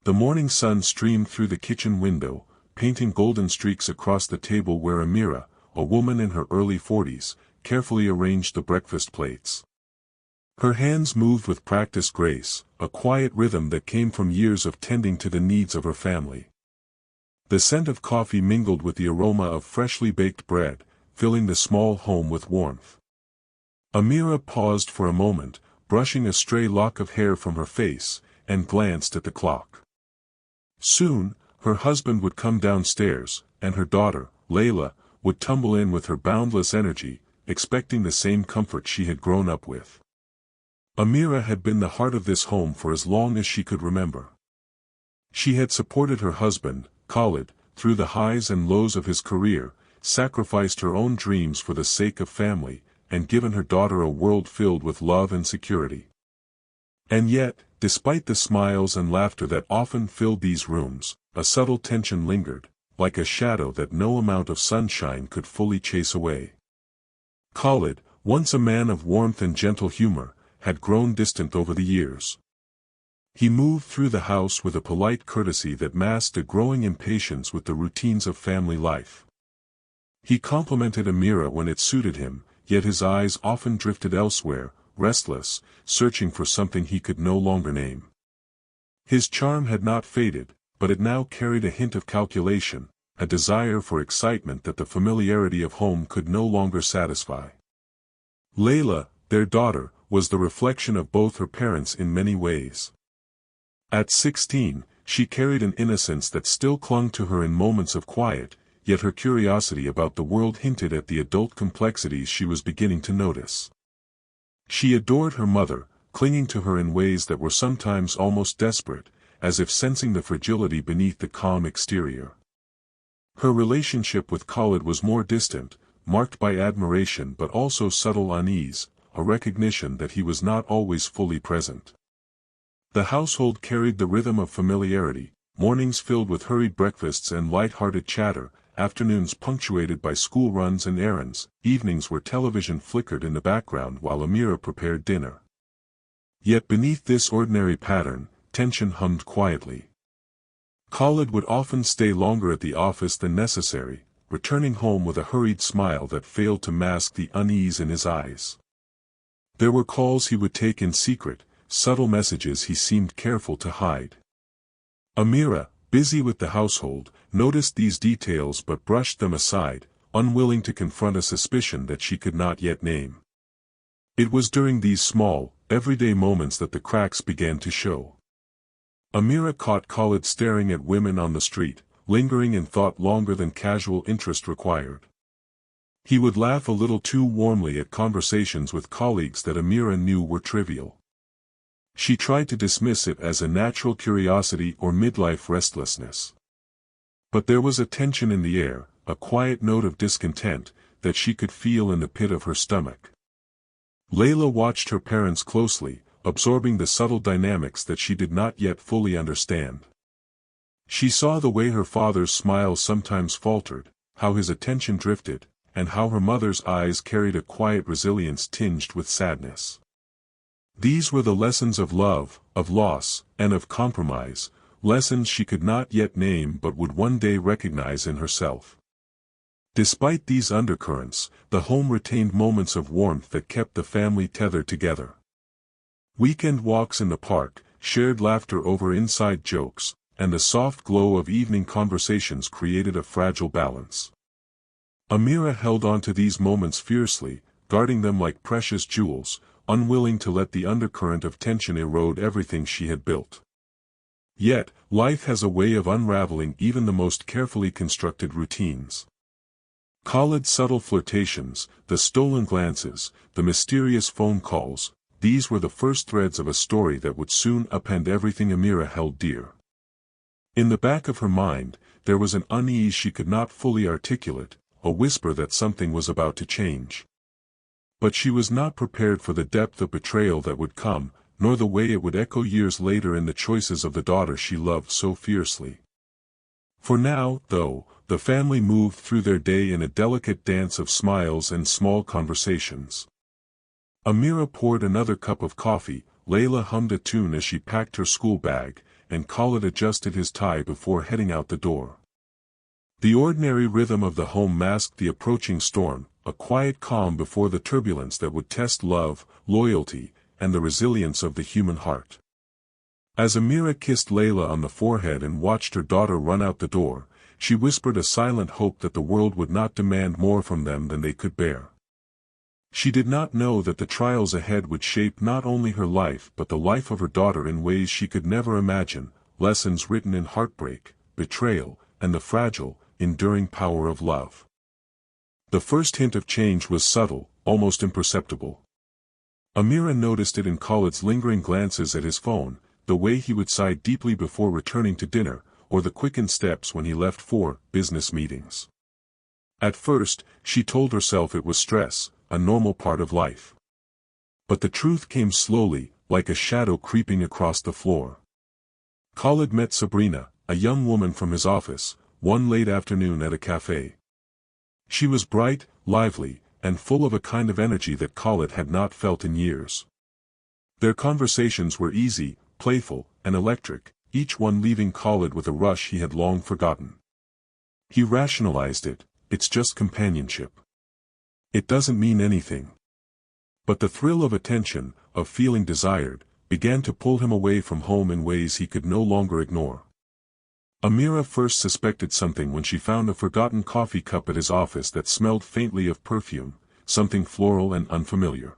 The morning sun streamed through the kitchen window, painting golden streaks across the table where Amira, a woman in her early 40s, carefully arranged the breakfast plates. Her hands moved with practiced grace, a quiet rhythm that came from years of tending to the needs of her family. The scent of coffee mingled with the aroma of freshly baked bread, filling the small home with warmth. Amira paused for a moment, brushing a stray lock of hair from her face, and glanced at the clock. Soon, her husband would come downstairs, and her daughter, Layla, would tumble in with her boundless energy, expecting the same comfort she had grown up with. Amira had been the heart of this home for as long as she could remember. She had supported her husband, Khalid, through the highs and lows of his career, sacrificed her own dreams for the sake of family, and given her daughter a world filled with love and security. And yet, despite the smiles and laughter that often filled these rooms, a subtle tension lingered, like a shadow that no amount of sunshine could fully chase away. Khalid, once a man of warmth and gentle humor, had grown distant over the years. He moved through the house with a polite courtesy that masked a growing impatience with the routines of family life. He complimented Amira when it suited him, yet his eyes often drifted elsewhere, restless, searching for something he could no longer name. His charm had not faded, but it now carried a hint of calculation, a desire for excitement that the familiarity of home could no longer satisfy. Layla, their daughter, was the reflection of both her parents in many ways. At 16, she carried an innocence that still clung to her in moments of quiet, yet her curiosity about the world hinted at the adult complexities she was beginning to notice. She adored her mother, clinging to her in ways that were sometimes almost desperate, as if sensing the fragility beneath the calm exterior. Her relationship with Khalid was more distant, marked by admiration but also subtle unease, a recognition that he was not always fully present. The household carried the rhythm of familiarity, mornings filled with hurried breakfasts and light-hearted chatter, afternoons punctuated by school runs and errands, evenings where television flickered in the background while Amira prepared dinner. Yet beneath this ordinary pattern, tension hummed quietly. Khalid would often stay longer at the office than necessary, returning home with a hurried smile that failed to mask the unease in his eyes. There were calls he would take in secret, subtle messages he seemed careful to hide. Amira, busy with the household, noticed these details but brushed them aside, unwilling to confront a suspicion that she could not yet name. It was during these small, everyday moments that the cracks began to show. Amira caught Khalid staring at women on the street, lingering in thought longer than casual interest required. He would laugh a little too warmly at conversations with colleagues that Amira knew were trivial. She tried to dismiss it as a natural curiosity or midlife restlessness. But there was a tension in the air, a quiet note of discontent, that she could feel in the pit of her stomach. Layla watched her parents closely, absorbing the subtle dynamics that she did not yet fully understand. She saw the way her father's smile sometimes faltered, how his attention drifted, and how her mother's eyes carried a quiet resilience tinged with sadness. These were the lessons of love, of loss, and of compromise, lessons she could not yet name but would one day recognize in herself. Despite these undercurrents, the home retained moments of warmth that kept the family tethered together. Weekend walks in the park, shared laughter over inside jokes, and the soft glow of evening conversations created a fragile balance. Amira held on to these moments fiercely, guarding them like precious jewels, unwilling to let the undercurrent of tension erode everything she had built. Yet, life has a way of unraveling even the most carefully constructed routines. Khalid's subtle flirtations, the stolen glances, the mysterious phone calls, these were the first threads of a story that would soon upend everything Amira held dear. In the back of her mind, there was an unease she could not fully articulate, a whisper that something was about to change. But she was not prepared for the depth of betrayal that would come, nor the way it would echo years later in the choices of the daughter she loved so fiercely. For now, though, the family moved through their day in a delicate dance of smiles and small conversations. Amira poured another cup of coffee, Layla hummed a tune as she packed her school bag, and Khalid adjusted his tie before heading out the door. The ordinary rhythm of the home masked the approaching storm, a quiet calm before the turbulence that would test love, loyalty, and the resilience of the human heart. As Amira kissed Layla on the forehead and watched her daughter run out the door, she whispered a silent hope that the world would not demand more from them than they could bear. She did not know that the trials ahead would shape not only her life but the life of her daughter in ways she could never imagine, lessons written in heartbreak, betrayal, and the fragile, enduring power of love. The first hint of change was subtle, almost imperceptible. Amira noticed it in Khalid's lingering glances at his phone, the way he would sigh deeply before returning to dinner, or the quickened steps when he left for business meetings. At first, she told herself it was stress, a normal part of life. But the truth came slowly, like a shadow creeping across the floor. Khalid met Sabrina, a young woman from his office, one late afternoon at a cafe. She was bright, lively, and full of a kind of energy that Khalid had not felt in years. Their conversations were easy, playful, and electric, each one leaving Khalid with a rush he had long forgotten. He rationalized it, it's just companionship. It doesn't mean anything. But the thrill of attention, of feeling desired, began to pull him away from home in ways he could no longer ignore. Amira first suspected something when she found a forgotten coffee cup at his office that smelled faintly of perfume, something floral and unfamiliar.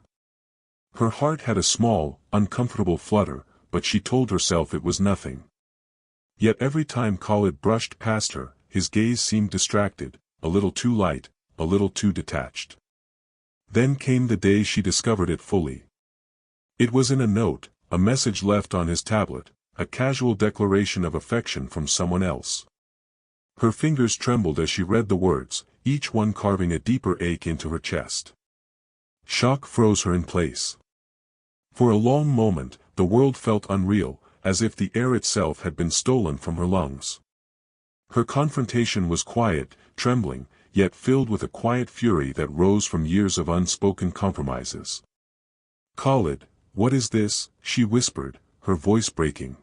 Her heart had a small, uncomfortable flutter, but she told herself it was nothing. Yet every time Khalid brushed past her, his gaze seemed distracted, a little too light, a little too detached. Then came the day she discovered it fully. It was in a note, a message left on his tablet, a casual declaration of affection from someone else. Her fingers trembled as she read the words, each one carving a deeper ache into her chest. Shock froze her in place. For a long moment, the world felt unreal, as if the air itself had been stolen from her lungs. Her confrontation was quiet, trembling, yet filled with a quiet fury that rose from years of unspoken compromises. "Khalid, what is this?" she whispered, her voice breaking.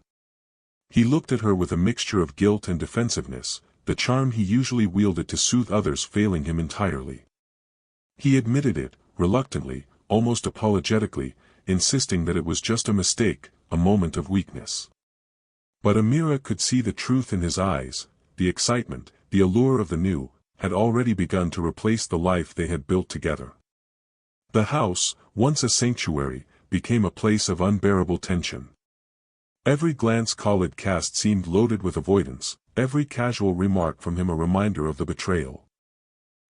He looked at her with a mixture of guilt and defensiveness, the charm he usually wielded to soothe others failing him entirely. He admitted it, reluctantly, almost apologetically, insisting that it was just a mistake, a moment of weakness. But Amira could see the truth in his eyes, the excitement, the allure of the new, had already begun to replace the life they had built together. The house, once a sanctuary, became a place of unbearable tension. Every glance Khalid cast seemed loaded with avoidance, every casual remark from him a reminder of the betrayal.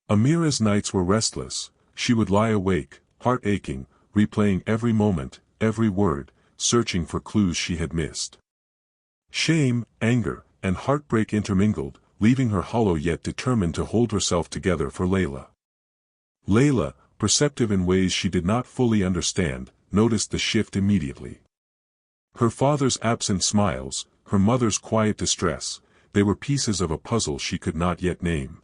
Amira's nights were restless, she would lie awake, heart aching, replaying every moment, every word, searching for clues she had missed. Shame, anger, and heartbreak intermingled, leaving her hollow yet determined to hold herself together for Layla. Layla, perceptive in ways she did not fully understand, noticed the shift immediately. Her father's absent smiles, her mother's quiet distress, they were pieces of a puzzle she could not yet name.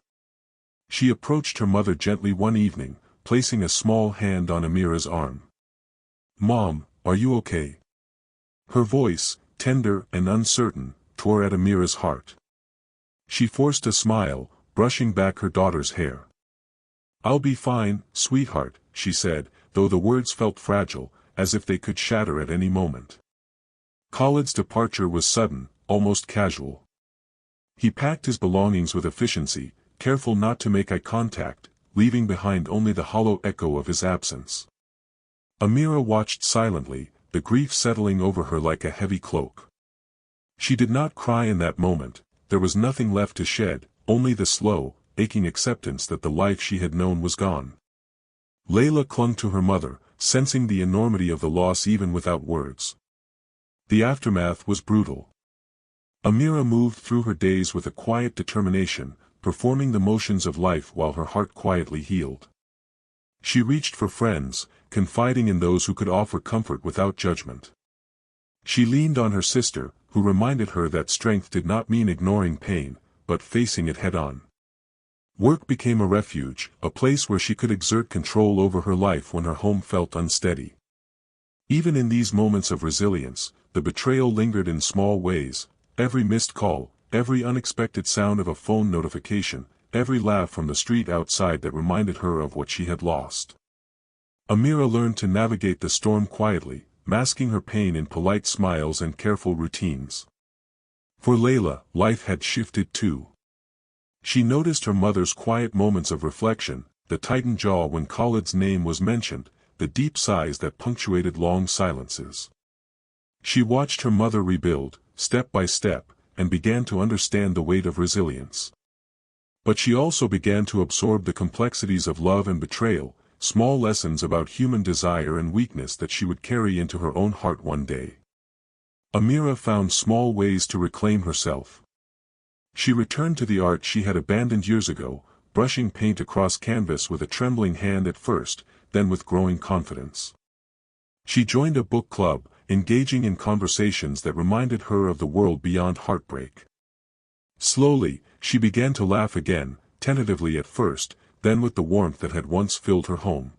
She approached her mother gently one evening, placing a small hand on Amira's arm. "Mom, are you okay?" Her voice, tender and uncertain, tore at Amira's heart. She forced a smile, brushing back her daughter's hair. "I'll be fine, sweetheart," she said, though the words felt fragile, as if they could shatter at any moment. Khalid's departure was sudden, almost casual. He packed his belongings with efficiency, careful not to make eye contact, leaving behind only the hollow echo of his absence. Amira watched silently, the grief settling over her like a heavy cloak. She did not cry in that moment, there was nothing left to shed, only the slow, aching acceptance that the life she had known was gone. Layla clung to her mother, sensing the enormity of the loss even without words. The aftermath was brutal. Amira moved through her days with a quiet determination, performing the motions of life while her heart quietly healed. She reached for friends, confiding in those who could offer comfort without judgment. She leaned on her sister, who reminded her that strength did not mean ignoring pain, but facing it head-on. Work became a refuge, a place where she could exert control over her life when her home felt unsteady. Even in these moments of resilience, the betrayal lingered in small ways: every missed call, every unexpected sound of a phone notification, every laugh from the street outside that reminded her of what she had lost. Amira learned to navigate the storm quietly, masking her pain in polite smiles and careful routines. For Layla, life had shifted too. She noticed her mother's quiet moments of reflection, the tightened jaw when Khalid's name was mentioned, the deep sighs that punctuated long silences. She watched her mother rebuild, step by step, and began to understand the weight of resilience. But she also began to absorb the complexities of love and betrayal, small lessons about human desire and weakness that she would carry into her own heart one day. Amira found small ways to reclaim herself. She returned to the art she had abandoned years ago, brushing paint across canvas with a trembling hand at first, then with growing confidence. She joined a book club, engaging in conversations that reminded her of the world beyond heartbreak. Slowly, she began to laugh again, tentatively at first, then with the warmth that had once filled her home.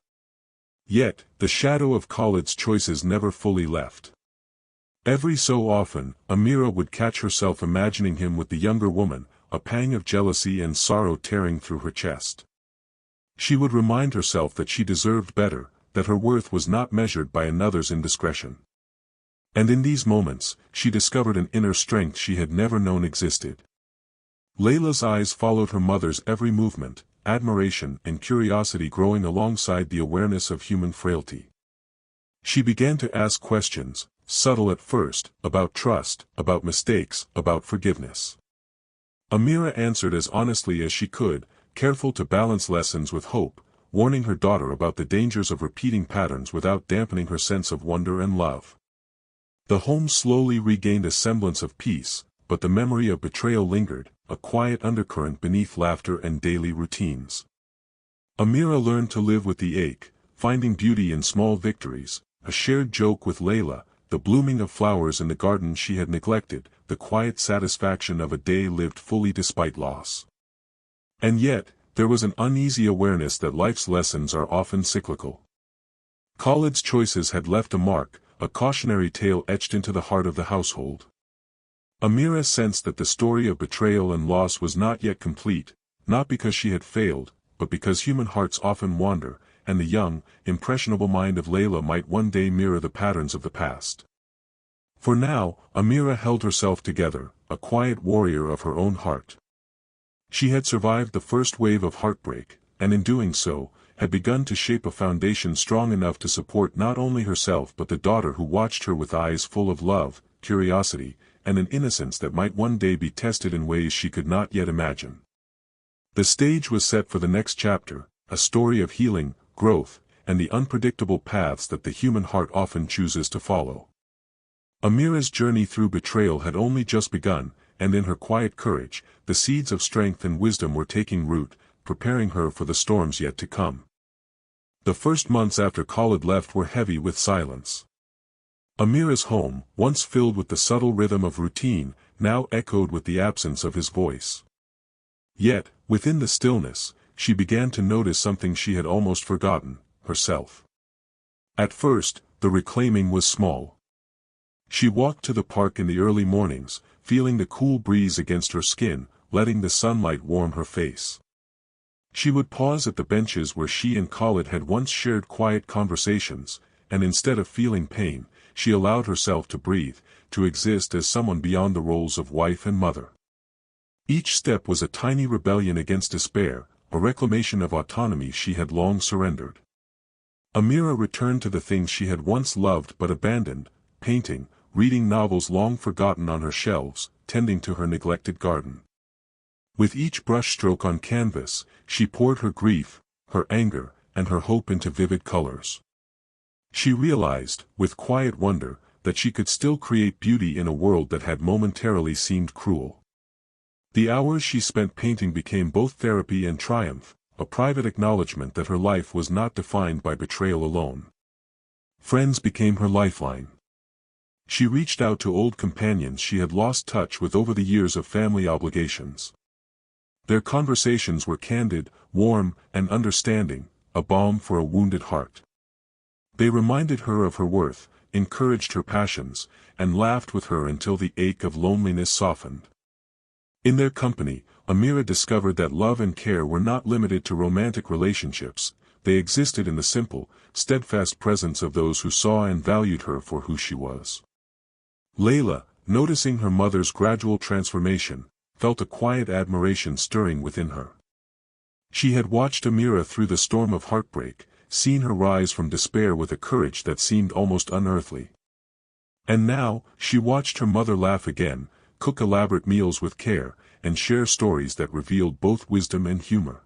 Yet, the shadow of Khalid's choices never fully left. Every so often, Amira would catch herself imagining him with the younger woman, a pang of jealousy and sorrow tearing through her chest. She would remind herself that she deserved better, that her worth was not measured by another's indiscretion. And in these moments, she discovered an inner strength she had never known existed. Layla's eyes followed her mother's every movement, admiration and curiosity growing alongside the awareness of human frailty. She began to ask questions, subtle at first, about trust, about mistakes, about forgiveness. Amira answered as honestly as she could, careful to balance lessons with hope, warning her daughter about the dangers of repeating patterns without dampening her sense of wonder and love. The home slowly regained a semblance of peace, but the memory of betrayal lingered, a quiet undercurrent beneath laughter and daily routines. Amira learned to live with the ache, finding beauty in small victories, a shared joke with Layla, the blooming of flowers in the garden she had neglected, the quiet satisfaction of a day lived fully despite loss. And yet, there was an uneasy awareness that life's lessons are often cyclical. Khalid's choices had left a mark, a cautionary tale etched into the heart of the household. Amira sensed that the story of betrayal and loss was not yet complete, not because she had failed, but because human hearts often wander, and the young, impressionable mind of Layla might one day mirror the patterns of the past. For now, Amira held herself together, a quiet warrior of her own heart. She had survived the first wave of heartbreak, and in doing so, had begun to shape a foundation strong enough to support not only herself but the daughter who watched her with eyes full of love, curiosity, and an innocence that might one day be tested in ways she could not yet imagine. The stage was set for the next chapter, a story of healing, growth, and the unpredictable paths that the human heart often chooses to follow. Amira's journey through betrayal had only just begun, and in her quiet courage, the seeds of strength and wisdom were taking root, preparing her for the storms yet to come. The first months after Khalid left were heavy with silence. Amira's home, once filled with the subtle rhythm of routine, now echoed with the absence of his voice. Yet, within the stillness, she began to notice something she had almost forgotten, herself. At first, the reclaiming was small. She walked to the park in the early mornings, feeling the cool breeze against her skin, letting the sunlight warm her face. She would pause at the benches where she and Khalid had once shared quiet conversations, and instead of feeling pain, she allowed herself to breathe, to exist as someone beyond the roles of wife and mother. Each step was a tiny rebellion against despair, a reclamation of autonomy she had long surrendered. Amira returned to the things she had once loved but abandoned, painting, reading novels long forgotten on her shelves, tending to her neglected garden. With each brushstroke on canvas, she poured her grief, her anger, and her hope into vivid colors. She realized, with quiet wonder, that she could still create beauty in a world that had momentarily seemed cruel. The hours she spent painting became both therapy and triumph, a private acknowledgement that her life was not defined by betrayal alone. Friends became her lifeline. She reached out to old companions she had lost touch with over the years of family obligations. Their conversations were candid, warm, and understanding, a balm for a wounded heart. They reminded her of her worth, encouraged her passions, and laughed with her until the ache of loneliness softened. In their company, Amira discovered that love and care were not limited to romantic relationships, they existed in the simple, steadfast presence of those who saw and valued her for who she was. Layla, noticing her mother's gradual transformation, felt a quiet admiration stirring within her. She had watched Amira through the storm of heartbreak, seen her rise from despair with a courage that seemed almost unearthly. And now, she watched her mother laugh again, cook elaborate meals with care, and share stories that revealed both wisdom and humor.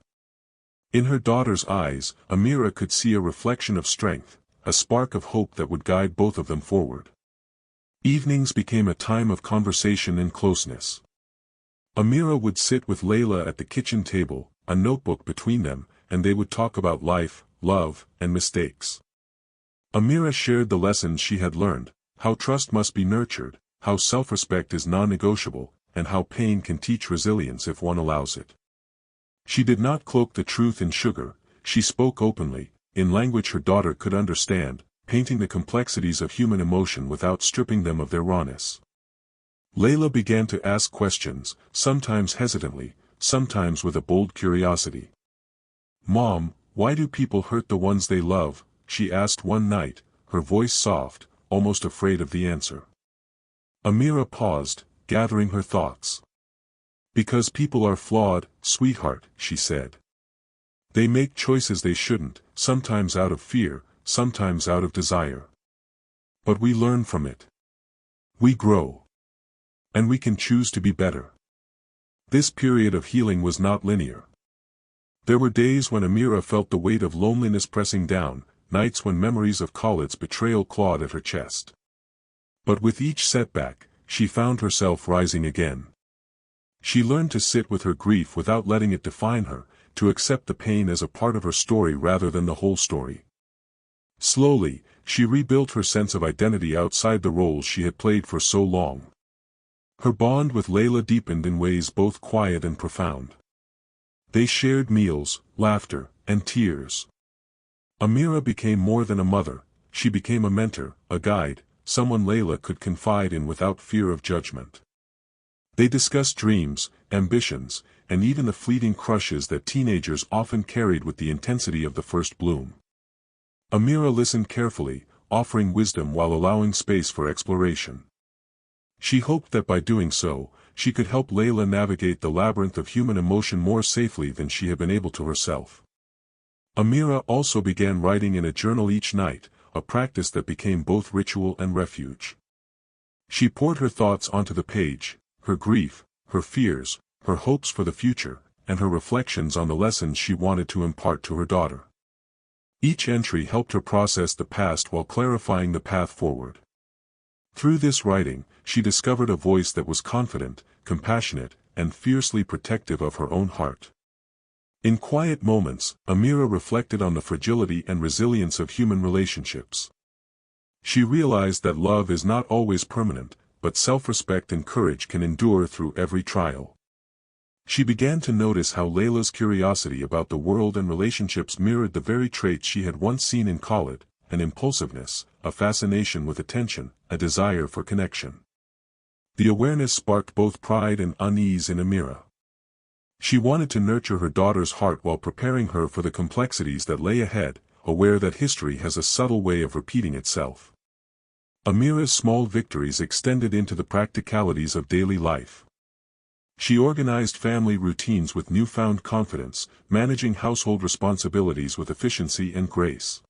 In her daughter's eyes, Amira could see a reflection of strength, a spark of hope that would guide both of them forward. Evenings became a time of conversation and closeness. Amira would sit with Layla at the kitchen table, a notebook between them, and they would talk about life, love, and mistakes. Amira shared the lessons she had learned, how trust must be nurtured, how self-respect is non-negotiable, and how pain can teach resilience if one allows it. She did not cloak the truth in sugar, she spoke openly, in language her daughter could understand, painting the complexities of human emotion without stripping them of their rawness. Layla began to ask questions, sometimes hesitantly, sometimes with a bold curiosity. "Mom, why do people hurt the ones they love?" she asked one night, her voice soft, almost afraid of the answer. Amira paused, gathering her thoughts. "Because people are flawed, sweetheart," she said. "They make choices they shouldn't, sometimes out of fear, sometimes out of desire. But we learn from it. We grow. And we can choose to be better." This period of healing was not linear. There were days when Amira felt the weight of loneliness pressing down, nights when memories of Khalid's betrayal clawed at her chest. But with each setback, she found herself rising again. She learned to sit with her grief without letting it define her, to accept the pain as a part of her story rather than the whole story. Slowly, she rebuilt her sense of identity outside the roles she had played for so long. Her bond with Layla deepened in ways both quiet and profound. They shared meals, laughter, and tears. Amira became more than a mother, she became a mentor, a guide, someone Layla could confide in without fear of judgment. They discussed dreams, ambitions, and even the fleeting crushes that teenagers often carried with the intensity of the first bloom. Amira listened carefully, offering wisdom while allowing space for exploration. She hoped that by doing so, she could help Layla navigate the labyrinth of human emotion more safely than she had been able to herself. Amira also began writing in a journal each night, a practice that became both ritual and refuge. She poured her thoughts onto the page, her grief, her fears, her hopes for the future, and her reflections on the lessons she wanted to impart to her daughter. Each entry helped her process the past while clarifying the path forward. Through this writing, she discovered a voice that was confident, compassionate, and fiercely protective of her own heart. In quiet moments, Amira reflected on the fragility and resilience of human relationships. She realized that love is not always permanent, but self-respect and courage can endure through every trial. She began to notice how Layla's curiosity about the world and relationships mirrored the very traits she had once seen in Khalid, an impulsiveness, a fascination with attention, a desire for connection. The awareness sparked both pride and unease in Amira. She wanted to nurture her daughter's heart while preparing her for the complexities that lay ahead, aware that history has a subtle way of repeating itself. Amira's small victories extended into the practicalities of daily life. She organized family routines with newfound confidence, managing household responsibilities with efficiency and grace.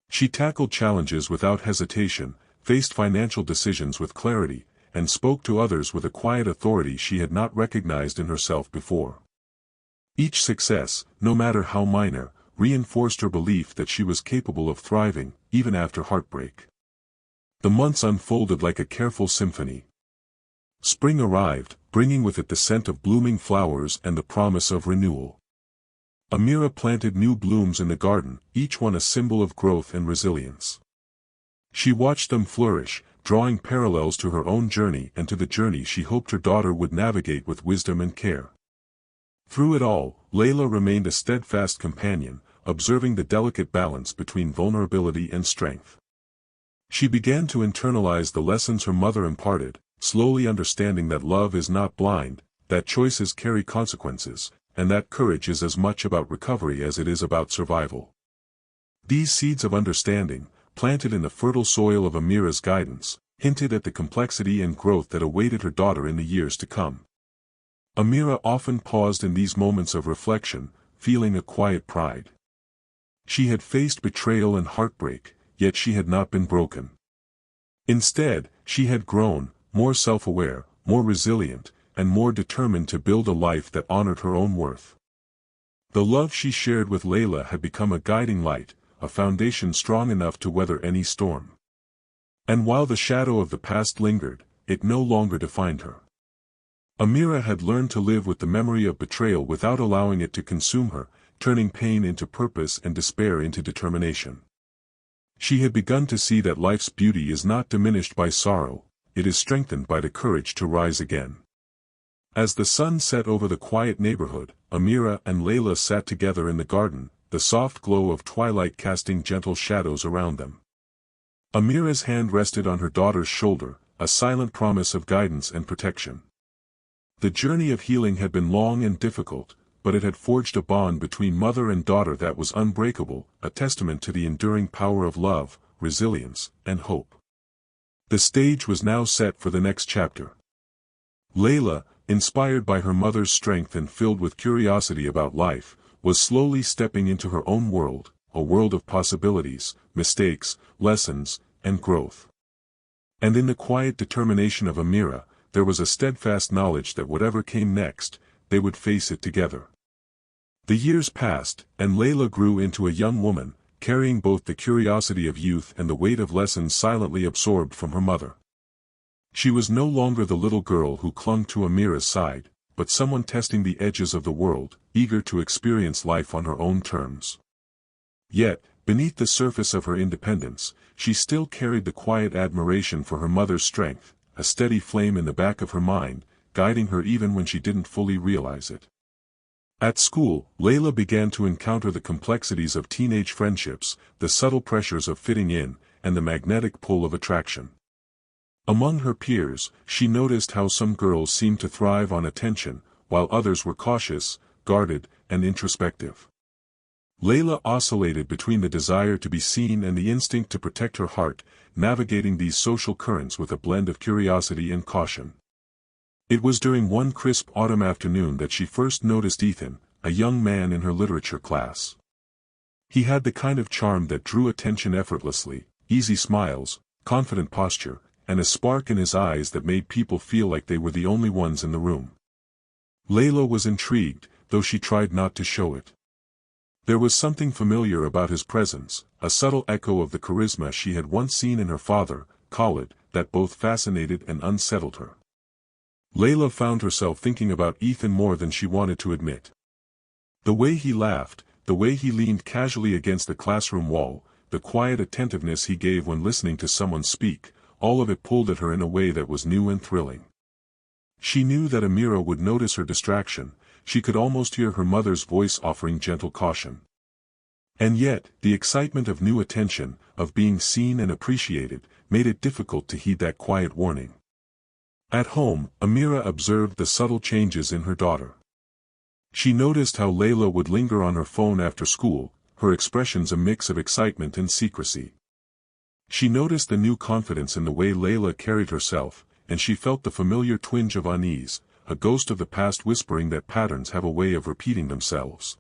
She tackled challenges without hesitation, faced financial decisions with clarity, and spoke to others with a quiet authority she had not recognized in herself before. Each success, no matter how minor, reinforced her belief that she was capable of thriving, even after heartbreak. The months unfolded like a careful symphony. Spring arrived, bringing with it the scent of blooming flowers and the promise of renewal. Amira planted new blooms in the garden, each one a symbol of growth and resilience. She watched them flourish, drawing parallels to her own journey and to the journey she hoped her daughter would navigate with wisdom and care. Through it all, Layla remained a steadfast companion, observing the delicate balance between vulnerability and strength. She began to internalize the lessons her mother imparted, slowly understanding that love is not blind, that choices carry consequences, and that courage is as much about recovery as it is about survival. These seeds of understanding, planted in the fertile soil of Amira's guidance, hinted at the complexity and growth that awaited her daughter in the years to come. Amira often paused in these moments of reflection, feeling a quiet pride. She had faced betrayal and heartbreak, yet she had not been broken. Instead, she had grown, more self-aware, more resilient, and more determined to build a life that honored her own worth. The love she shared with Layla had become a guiding light, a foundation strong enough to weather any storm. And while the shadow of the past lingered, it no longer defined her. Amira had learned to live with the memory of betrayal without allowing it to consume her, turning pain into purpose and despair into determination. She had begun to see that life's beauty is not diminished by sorrow, it is strengthened by the courage to rise again. As the sun set over the quiet neighborhood, Amira and Layla sat together in the garden, the soft glow of twilight casting gentle shadows around them. Amira's hand rested on her daughter's shoulder, a silent promise of guidance and protection. The journey of healing had been long and difficult, but it had forged a bond between mother and daughter that was unbreakable, a testament to the enduring power of love, resilience, and hope. The stage was now set for the next chapter. Layla, inspired by her mother's strength and filled with curiosity about life, was slowly stepping into her own world, a world of possibilities, mistakes, lessons, and growth. And in the quiet determination of Amira, there was a steadfast knowledge that whatever came next, they would face it together. The years passed, and Layla grew into a young woman, carrying both the curiosity of youth and the weight of lessons silently absorbed from her mother. She was no longer the little girl who clung to Amira's side, but someone testing the edges of the world, eager to experience life on her own terms. Yet, beneath the surface of her independence, she still carried the quiet admiration for her mother's strength, a steady flame in the back of her mind, guiding her even when she didn't fully realize it. At school, Layla began to encounter the complexities of teenage friendships, the subtle pressures of fitting in, and the magnetic pull of attraction. Among her peers, she noticed how some girls seemed to thrive on attention, while others were cautious, guarded, and introspective. Layla oscillated between the desire to be seen and the instinct to protect her heart, navigating these social currents with a blend of curiosity and caution. It was during one crisp autumn afternoon that she first noticed Ethan, a young man in her literature class. He had the kind of charm that drew attention effortlessly, easy smiles, confident posture, and a spark in his eyes that made people feel like they were the only ones in the room. Layla was intrigued, though she tried not to show it. There was something familiar about his presence, a subtle echo of the charisma she had once seen in her father, Khalid, that both fascinated and unsettled her. Layla found herself thinking about Ethan more than she wanted to admit. The way he laughed, the way he leaned casually against the classroom wall, the quiet attentiveness he gave when listening to someone speak, all of it pulled at her in a way that was new and thrilling. She knew that Amira would notice her distraction, she could almost hear her mother's voice offering gentle caution. And yet, the excitement of new attention, of being seen and appreciated, made it difficult to heed that quiet warning. At home, Amira observed the subtle changes in her daughter. She noticed how Layla would linger on her phone after school, her expressions a mix of excitement and secrecy. She noticed the new confidence in the way Layla carried herself, and she felt the familiar twinge of unease, a ghost of the past whispering that patterns have a way of repeating themselves.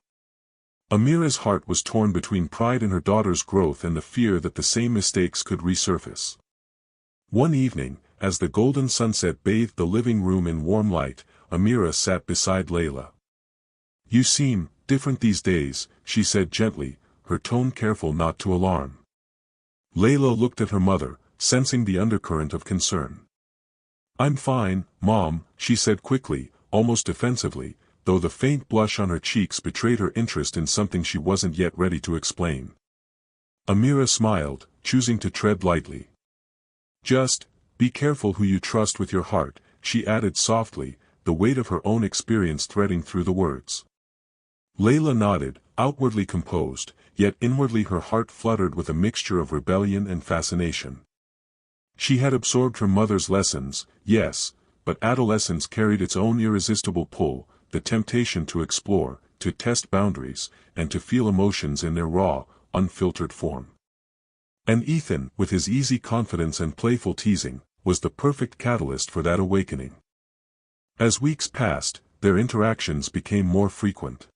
Amira's heart was torn between pride in her daughter's growth and the fear that the same mistakes could resurface. One evening, as the golden sunset bathed the living room in warm light, Amira sat beside Layla. "You seem different these days," she said gently, her tone careful not to alarm. Layla looked at her mother, sensing the undercurrent of concern. "I'm fine, Mom," she said quickly, almost defensively, though the faint blush on her cheeks betrayed her interest in something she wasn't yet ready to explain. Amira smiled, choosing to tread lightly. "Just be careful who you trust with your heart," she added softly, the weight of her own experience threading through the words. Layla nodded, outwardly composed, yet inwardly her heart fluttered with a mixture of rebellion and fascination. She had absorbed her mother's lessons, yes, but adolescence carried its own irresistible pull, the temptation to explore, to test boundaries, and to feel emotions in their raw, unfiltered form. And Ethan, with his easy confidence and playful teasing, was the perfect catalyst for that awakening. As weeks passed, their interactions became more frequent.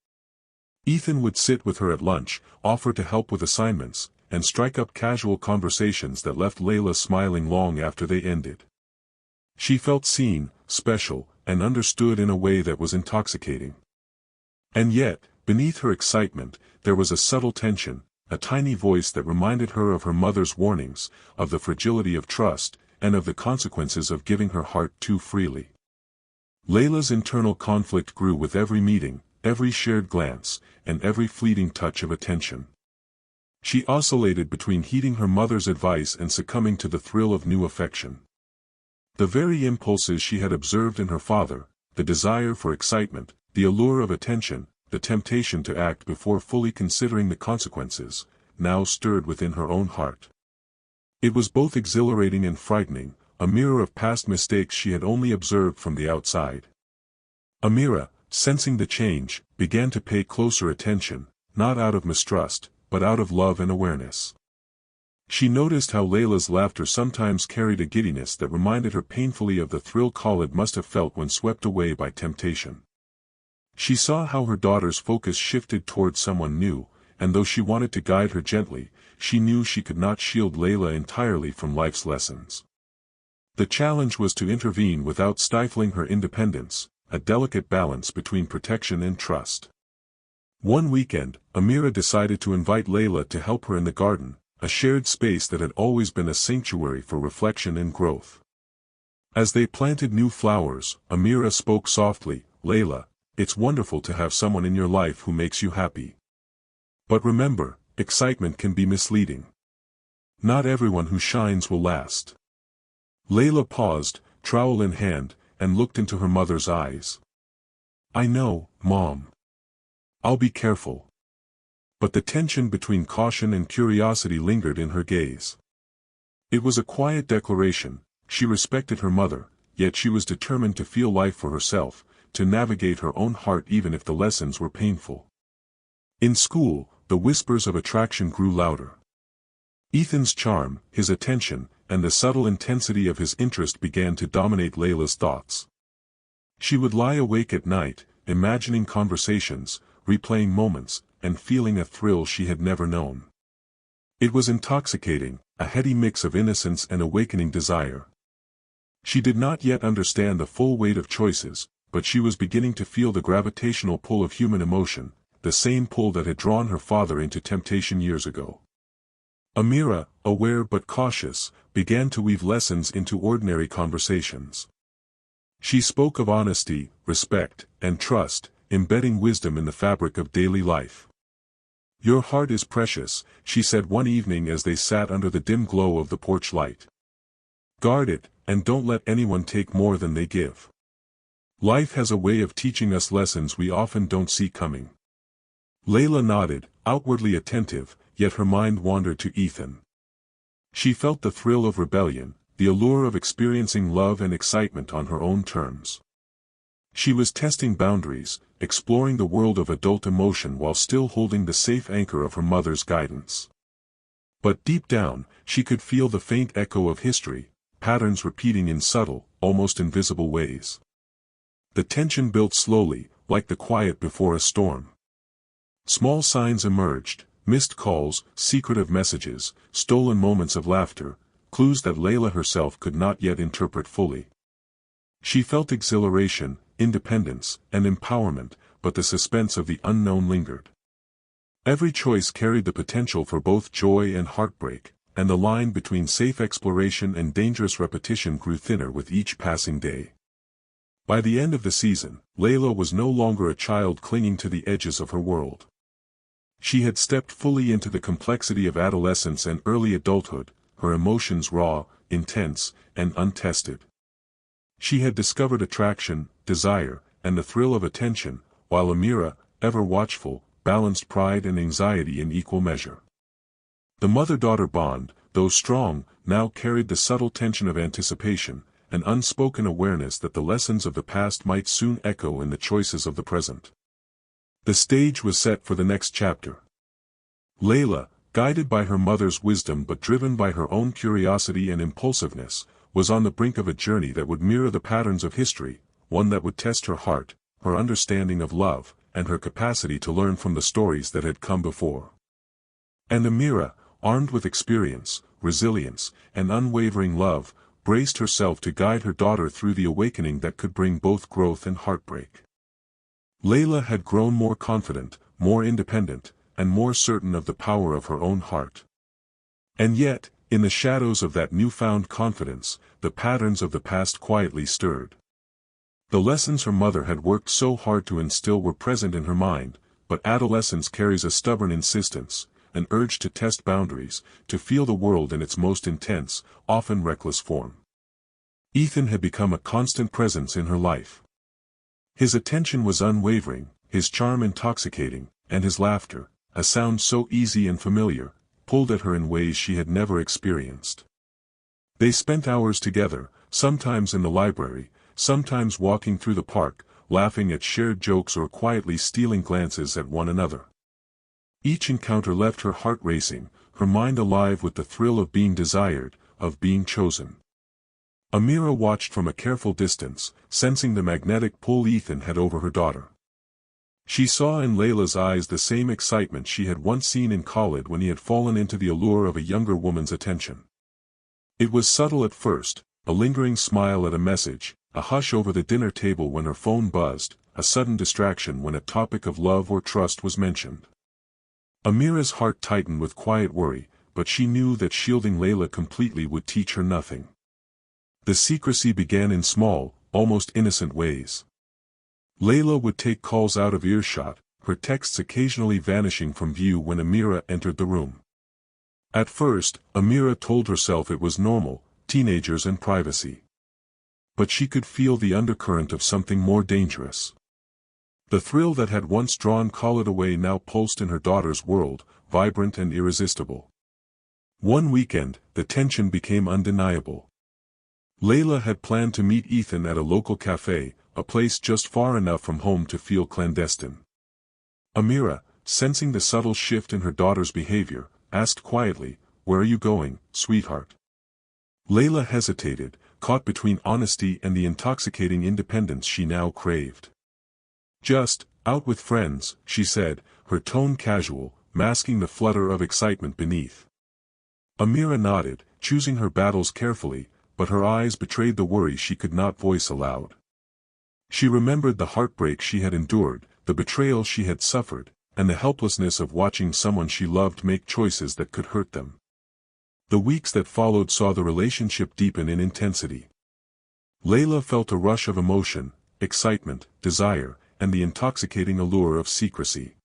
Ethan would sit with her at lunch, offer to help with assignments, and strike up casual conversations that left Layla smiling long after they ended. She felt seen, special, and understood in a way that was intoxicating. And yet, beneath her excitement, there was a subtle tension, a tiny voice that reminded her of her mother's warnings, of the fragility of trust, and of the consequences of giving her heart too freely. Layla's internal conflict grew with every meeting, every shared glance, and every fleeting touch of attention. She oscillated between heeding her mother's advice and succumbing to the thrill of new affection. The very impulses she had observed in her father, the desire for excitement, the allure of attention, the temptation to act before fully considering the consequences, now stirred within her own heart. It was both exhilarating and frightening, a mirror of past mistakes she had only observed from the outside. Amira, sensing the change, began to pay closer attention, not out of mistrust, but out of love and awareness. She noticed how Layla's laughter sometimes carried a giddiness that reminded her painfully of the thrill Khalid must have felt when swept away by temptation. She saw how her daughter's focus shifted towards someone new, and though she wanted to guide her gently, she knew she could not shield Layla entirely from life's lessons. The challenge was to intervene without stifling her independence, a delicate balance between protection and trust. One weekend, Amira decided to invite Layla to help her in the garden, a shared space that had always been a sanctuary for reflection and growth. As they planted new flowers, Amira spoke softly, "Layla, it's wonderful to have someone in your life who makes you happy. But remember, excitement can be misleading. Not everyone who shines will last." Layla paused, trowel in hand, and looked into her mother's eyes. "I know, Mom. I'll be careful." But the tension between caution and curiosity lingered in her gaze. It was a quiet declaration. She respected her mother, yet she was determined to feel life for herself, to navigate her own heart even if the lessons were painful. In school, the whispers of attraction grew louder. Ethan's charm, his attention, and the subtle intensity of his interest began to dominate Layla's thoughts. She would lie awake at night, imagining conversations, replaying moments, and feeling a thrill she had never known. It was intoxicating, a heady mix of innocence and awakening desire. She did not yet understand the full weight of choices, but she was beginning to feel the gravitational pull of human emotion, the same pull that had drawn her father into temptation years ago. Amira, aware but cautious, began to weave lessons into ordinary conversations. She spoke of honesty, respect, and trust, embedding wisdom in the fabric of daily life. "Your heart is precious," she said one evening as they sat under the dim glow of the porch light. "Guard it, and don't let anyone take more than they give. Life has a way of teaching us lessons we often don't see coming." Layla nodded, outwardly attentive, yet her mind wandered to Ethan. She felt the thrill of rebellion, the allure of experiencing love and excitement on her own terms. She was testing boundaries, exploring the world of adult emotion while still holding the safe anchor of her mother's guidance. But deep down, she could feel the faint echo of history, patterns repeating in subtle, almost invisible ways. The tension built slowly, like the quiet before a storm. Small signs emerged, missed calls, secretive messages, stolen moments of laughter, clues that Layla herself could not yet interpret fully. She felt exhilaration, independence, and empowerment, but the suspense of the unknown lingered. Every choice carried the potential for both joy and heartbreak, and the line between safe exploration and dangerous repetition grew thinner with each passing day. By the end of the season, Layla was no longer a child clinging to the edges of her world. She had stepped fully into the complexity of adolescence and early adulthood, her emotions raw, intense, and untested. She had discovered attraction, desire, and the thrill of attention, while Amira, ever watchful, balanced pride and anxiety in equal measure. The mother-daughter bond, though strong, now carried the subtle tension of anticipation, an unspoken awareness that the lessons of the past might soon echo in the choices of the present. The stage was set for the next chapter. Layla, guided by her mother's wisdom but driven by her own curiosity and impulsiveness, was on the brink of a journey that would mirror the patterns of history, one that would test her heart, her understanding of love, and her capacity to learn from the stories that had come before. And Amira, armed with experience, resilience, and unwavering love, braced herself to guide her daughter through the awakening that could bring both growth and heartbreak. Layla had grown more confident, more independent, and more certain of the power of her own heart. And yet, in the shadows of that newfound confidence, the patterns of the past quietly stirred. The lessons her mother had worked so hard to instill were present in her mind, but adolescence carries a stubborn insistence, an urge to test boundaries, to feel the world in its most intense, often reckless form. Ethan had become a constant presence in her life. His attention was unwavering, his charm intoxicating, and his laughter, a sound so easy and familiar, pulled at her in ways she had never experienced. They spent hours together, sometimes in the library, sometimes walking through the park, laughing at shared jokes or quietly stealing glances at one another. Each encounter left her heart racing, her mind alive with the thrill of being desired, of being chosen. Amira watched from a careful distance, sensing the magnetic pull Ethan had over her daughter. She saw in Layla's eyes the same excitement she had once seen in Khalid when he had fallen into the allure of a younger woman's attention. It was subtle at first, a lingering smile at a message, a hush over the dinner table when her phone buzzed, a sudden distraction when a topic of love or trust was mentioned. Amira's heart tightened with quiet worry, but she knew that shielding Layla completely would teach her nothing. The secrecy began in small, almost innocent ways. Layla would take calls out of earshot, her texts occasionally vanishing from view when Amira entered the room. At first, Amira told herself it was normal, teenagers and privacy. But she could feel the undercurrent of something more dangerous. The thrill that had once drawn Khalid away now pulsed in her daughter's world, vibrant and irresistible. One weekend, the tension became undeniable. Layla had planned to meet Ethan at a local cafe, a place just far enough from home to feel clandestine. Amira, sensing the subtle shift in her daughter's behavior, asked quietly, "Where are you going, sweetheart?" Layla hesitated, caught between honesty and the intoxicating independence she now craved. "Just, out with friends," she said, her tone casual, masking the flutter of excitement beneath. Amira nodded, choosing her battles carefully, but her eyes betrayed the worry she could not voice aloud. She remembered the heartbreak she had endured, the betrayal she had suffered, and the helplessness of watching someone she loved make choices that could hurt them. The weeks that followed saw the relationship deepen in intensity. Layla felt a rush of emotion, excitement, desire, and the intoxicating allure of secrecy.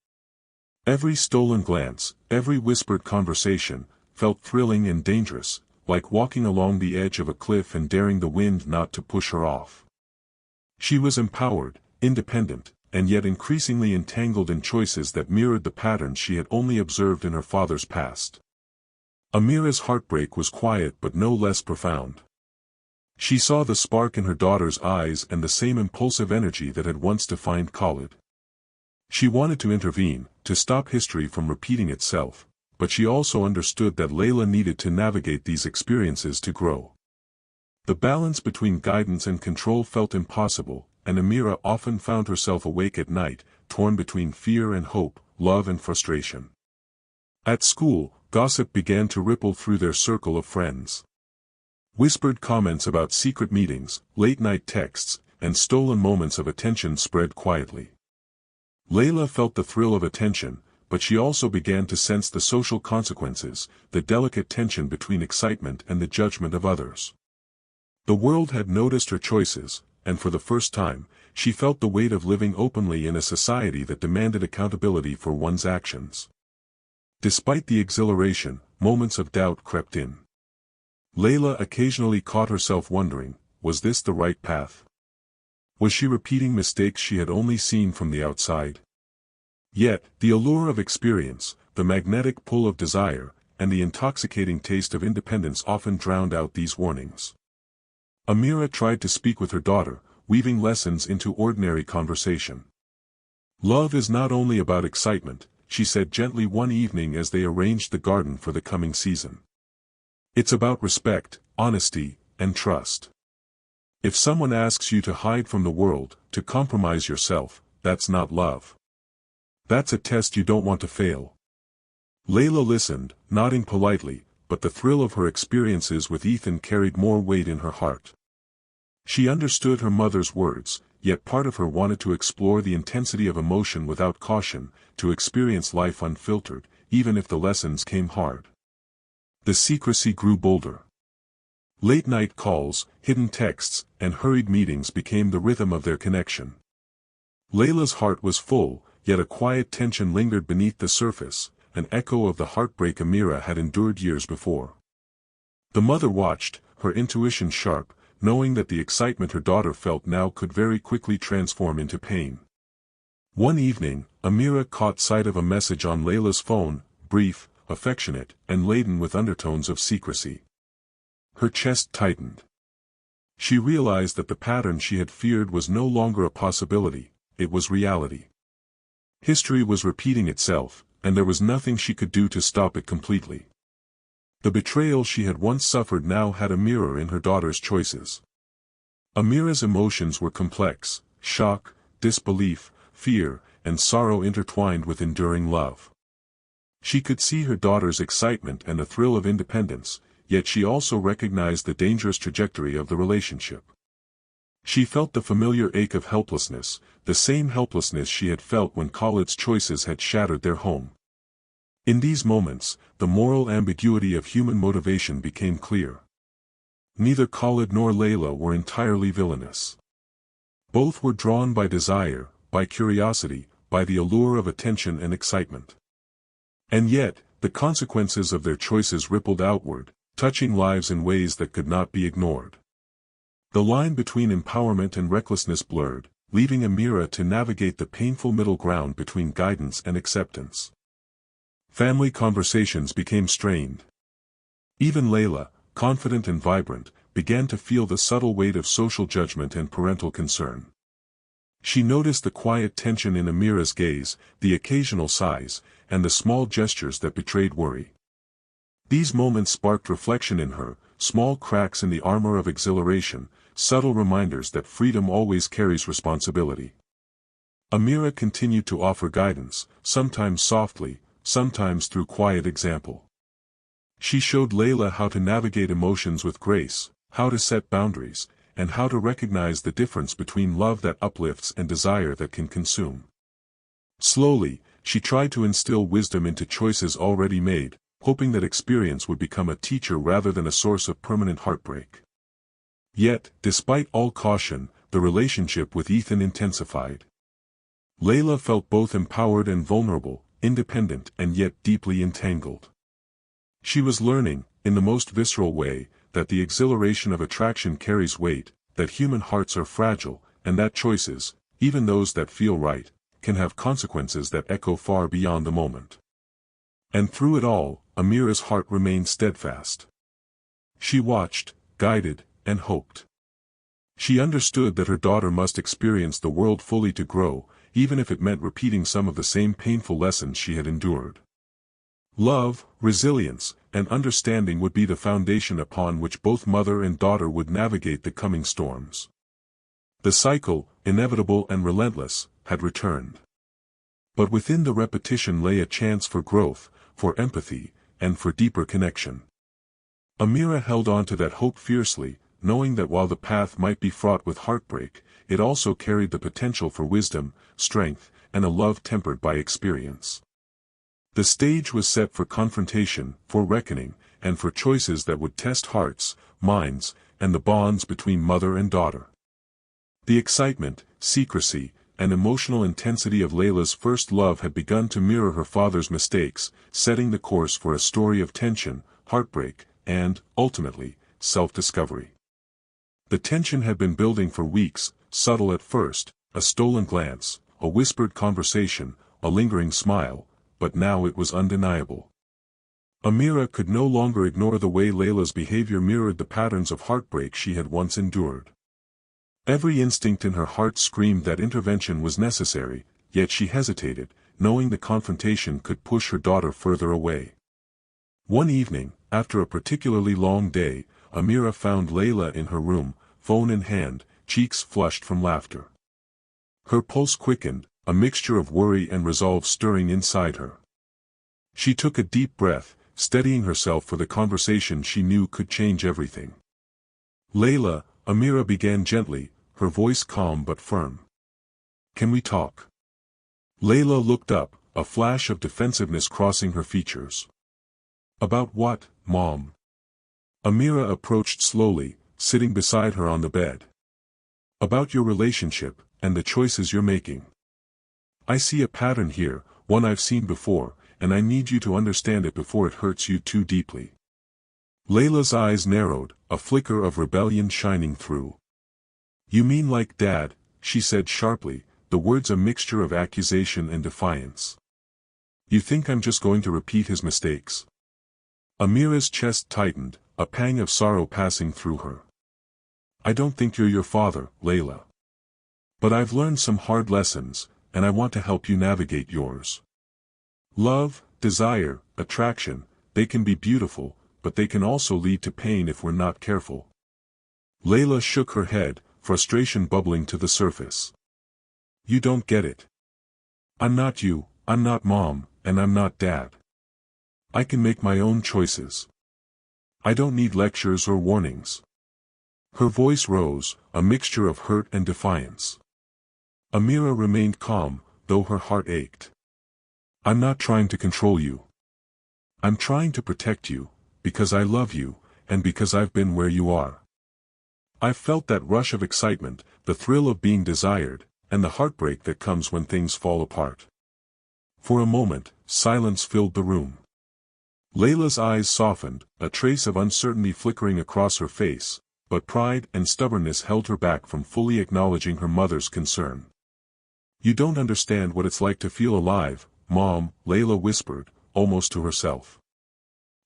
Every stolen glance, every whispered conversation, felt thrilling and dangerous, like walking along the edge of a cliff and daring the wind not to push her off. She was empowered, independent, and yet increasingly entangled in choices that mirrored the patterns she had only observed in her father's past. Amira's heartbreak was quiet but no less profound. She saw the spark in her daughter's eyes and the same impulsive energy that had once defined Khalid. She wanted to intervene, to stop history from repeating itself, but she also understood that Layla needed to navigate these experiences to grow. The balance between guidance and control felt impossible, and Amira often found herself awake at night, torn between fear and hope, love and frustration. At school, gossip began to ripple through their circle of friends. Whispered comments about secret meetings, late-night texts, and stolen moments of attention spread quietly. Layla felt the thrill of attention, but she also began to sense the social consequences, the delicate tension between excitement and the judgment of others. The world had noticed her choices, and for the first time, she felt the weight of living openly in a society that demanded accountability for one's actions. Despite the exhilaration, moments of doubt crept in. Layla occasionally caught herself wondering, was this the right path? Was she repeating mistakes she had only seen from the outside? Yet, the allure of experience, the magnetic pull of desire, and the intoxicating taste of independence often drowned out these warnings. Amira tried to speak with her daughter, weaving lessons into ordinary conversation. "Love is not only about excitement," she said gently one evening as they arranged the garden for the coming season. "It's about respect, honesty, and trust. If someone asks you to hide from the world, to compromise yourself, that's not love. That's a test you don't want to fail." Layla listened, nodding politely, but the thrill of her experiences with Ethan carried more weight in her heart. She understood her mother's words, yet part of her wanted to explore the intensity of emotion without caution, to experience life unfiltered, even if the lessons came hard. The secrecy grew bolder. Late-night calls, hidden texts, and hurried meetings became the rhythm of their connection. Layla's heart was full, yet a quiet tension lingered beneath the surface, an echo of the heartbreak Amira had endured years before. The mother watched, her intuition sharp, knowing that the excitement her daughter felt now could very quickly transform into pain. One evening, Amira caught sight of a message on Layla's phone, brief, affectionate, and laden with undertones of secrecy. Her chest tightened. She realized that the pattern she had feared was no longer a possibility, it was reality. History was repeating itself, and there was nothing she could do to stop it completely. The betrayal she had once suffered now had a mirror in her daughter's choices. Amira's emotions were complex: shock, disbelief, fear, and sorrow intertwined with enduring love. She could see her daughter's excitement and the thrill of independence, yet she also recognized the dangerous trajectory of the relationship. She felt the familiar ache of helplessness, the same helplessness she had felt when Khalid's choices had shattered their home. In these moments, the moral ambiguity of human motivation became clear. Neither Khalid nor Layla were entirely villainous. Both were drawn by desire, by curiosity, by the allure of attention and excitement. And yet, the consequences of their choices rippled outward, touching lives in ways that could not be ignored. The line between empowerment and recklessness blurred, leaving Amira to navigate the painful middle ground between guidance and acceptance. Family conversations became strained. Even Layla, confident and vibrant, began to feel the subtle weight of social judgment and parental concern. She noticed the quiet tension in Amira's gaze, the occasional sighs, and the small gestures that betrayed worry. These moments sparked reflection in her, small cracks in the armor of exhilaration, subtle reminders that freedom always carries responsibility. Amira continued to offer guidance, sometimes softly, sometimes through quiet example. She showed Layla how to navigate emotions with grace, how to set boundaries, and how to recognize the difference between love that uplifts and desire that can consume. Slowly, she tried to instill wisdom into choices already made, hoping that experience would become a teacher rather than a source of permanent heartbreak. Yet, despite all caution, the relationship with Ethan intensified. Layla felt both empowered and vulnerable, independent and yet deeply entangled. She was learning, in the most visceral way, that the exhilaration of attraction carries weight, that human hearts are fragile, and that choices, even those that feel right, can have consequences that echo far beyond the moment. And through it all, Amira's heart remained steadfast. She watched, guided, and hoped. She understood that her daughter must experience the world fully to grow, even if it meant repeating some of the same painful lessons she had endured. Love, resilience, and understanding would be the foundation upon which both mother and daughter would navigate the coming storms. The cycle, inevitable and relentless, had returned. But within the repetition lay a chance for growth, for empathy, and for deeper connection. Amira held on to that hope fiercely, knowing that while the path might be fraught with heartbreak, it also carried the potential for wisdom, strength, and a love tempered by experience. The stage was set for confrontation, for reckoning, and for choices that would test hearts, minds, and the bonds between mother and daughter. The excitement, secrecy, and emotional intensity of Layla's first love had begun to mirror her father's mistakes, setting the course for a story of tension, heartbreak, and, ultimately, self-discovery. The tension had been building for weeks, subtle at first, a stolen glance, a whispered conversation, a lingering smile, but now it was undeniable. Amira could no longer ignore the way Layla's behavior mirrored the patterns of heartbreak she had once endured. Every instinct in her heart screamed that intervention was necessary, yet she hesitated, knowing the confrontation could push her daughter further away. One evening, after a particularly long day, Amira found Layla in her room, phone in hand, cheeks flushed from laughter. Her pulse quickened, a mixture of worry and resolve stirring inside her. She took a deep breath, steadying herself for the conversation she knew could change everything. "Layla," Amira began gently, her voice calm but firm. "Can we talk?" Layla looked up, a flash of defensiveness crossing her features. "About what, Mom?" Amira approached slowly, sitting beside her on the bed. "About your relationship, and the choices you're making. I see a pattern here, one I've seen before, and I need you to understand it before it hurts you too deeply." Layla's eyes narrowed, a flicker of rebellion shining through. "You mean like Dad?" she said sharply, the words a mixture of accusation and defiance. "You think I'm just going to repeat his mistakes?" Amira's chest tightened, a pang of sorrow passing through her. "I don't think you're your father, Layla. But I've learned some hard lessons, and I want to help you navigate yours. Love, desire, attraction, they can be beautiful, but they can also lead to pain if we're not careful." Layla shook her head, frustration bubbling to the surface. "You don't get it. I'm not you, I'm not Mom, and I'm not Dad. I can make my own choices. I don't need lectures or warnings." Her voice rose, a mixture of hurt and defiance. Amira remained calm, though her heart ached. "I'm not trying to control you. I'm trying to protect you, because I love you, and because I've been where you are. I've felt that rush of excitement, the thrill of being desired, and the heartbreak that comes when things fall apart." For a moment, silence filled the room. Layla's eyes softened, a trace of uncertainty flickering across her face, but pride and stubbornness held her back from fully acknowledging her mother's concern. "You don't understand what it's like to feel alive, Mom," Layla whispered, almost to herself.